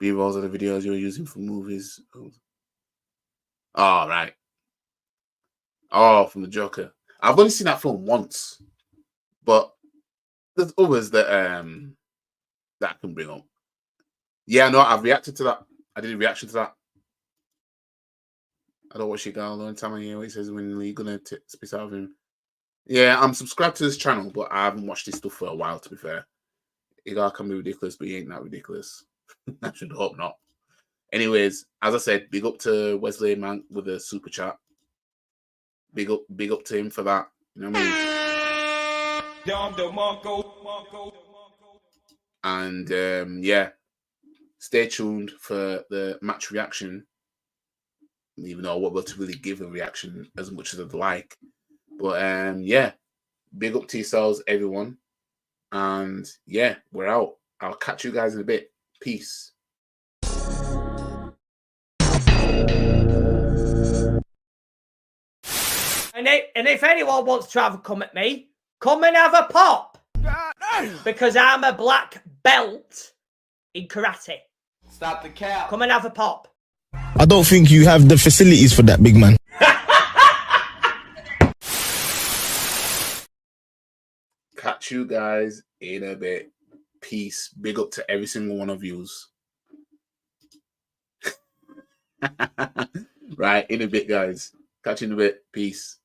B-rolls are the videos you're using for movies. Oh, right. Oh, from the Joker. I've only seen that film once, but there's others that that I can bring up. Yeah, no, I've reacted to that. I did a reaction to that. I don't watch your girl all the time. I hear what he says when you're gonna spit out of him. Yeah, I'm subscribed to this channel, but I haven't watched this stuff for a while. To be fair, Igar can be ridiculous, but he ain't that ridiculous. I should hope not. Anyways, as I said, big up to Wesley man with a super chat. Big up to him for that. You know what I mean? And yeah, stay tuned for the match reaction. Even though I won't be able to really give a reaction as much as I'd like. But yeah, big up to yourselves, everyone. And yeah, we're out. I'll catch you guys in a bit. Peace. And if anyone wants to have a come at me, come and have a pop. Because I'm a black belt in karate. Stop the cap. Come and have a pop. I don't think you have the facilities for that, big man. Catch you guys in a bit. Peace. Big up to every single one of yous. Right, in a bit, guys. Catch you in a bit. Peace.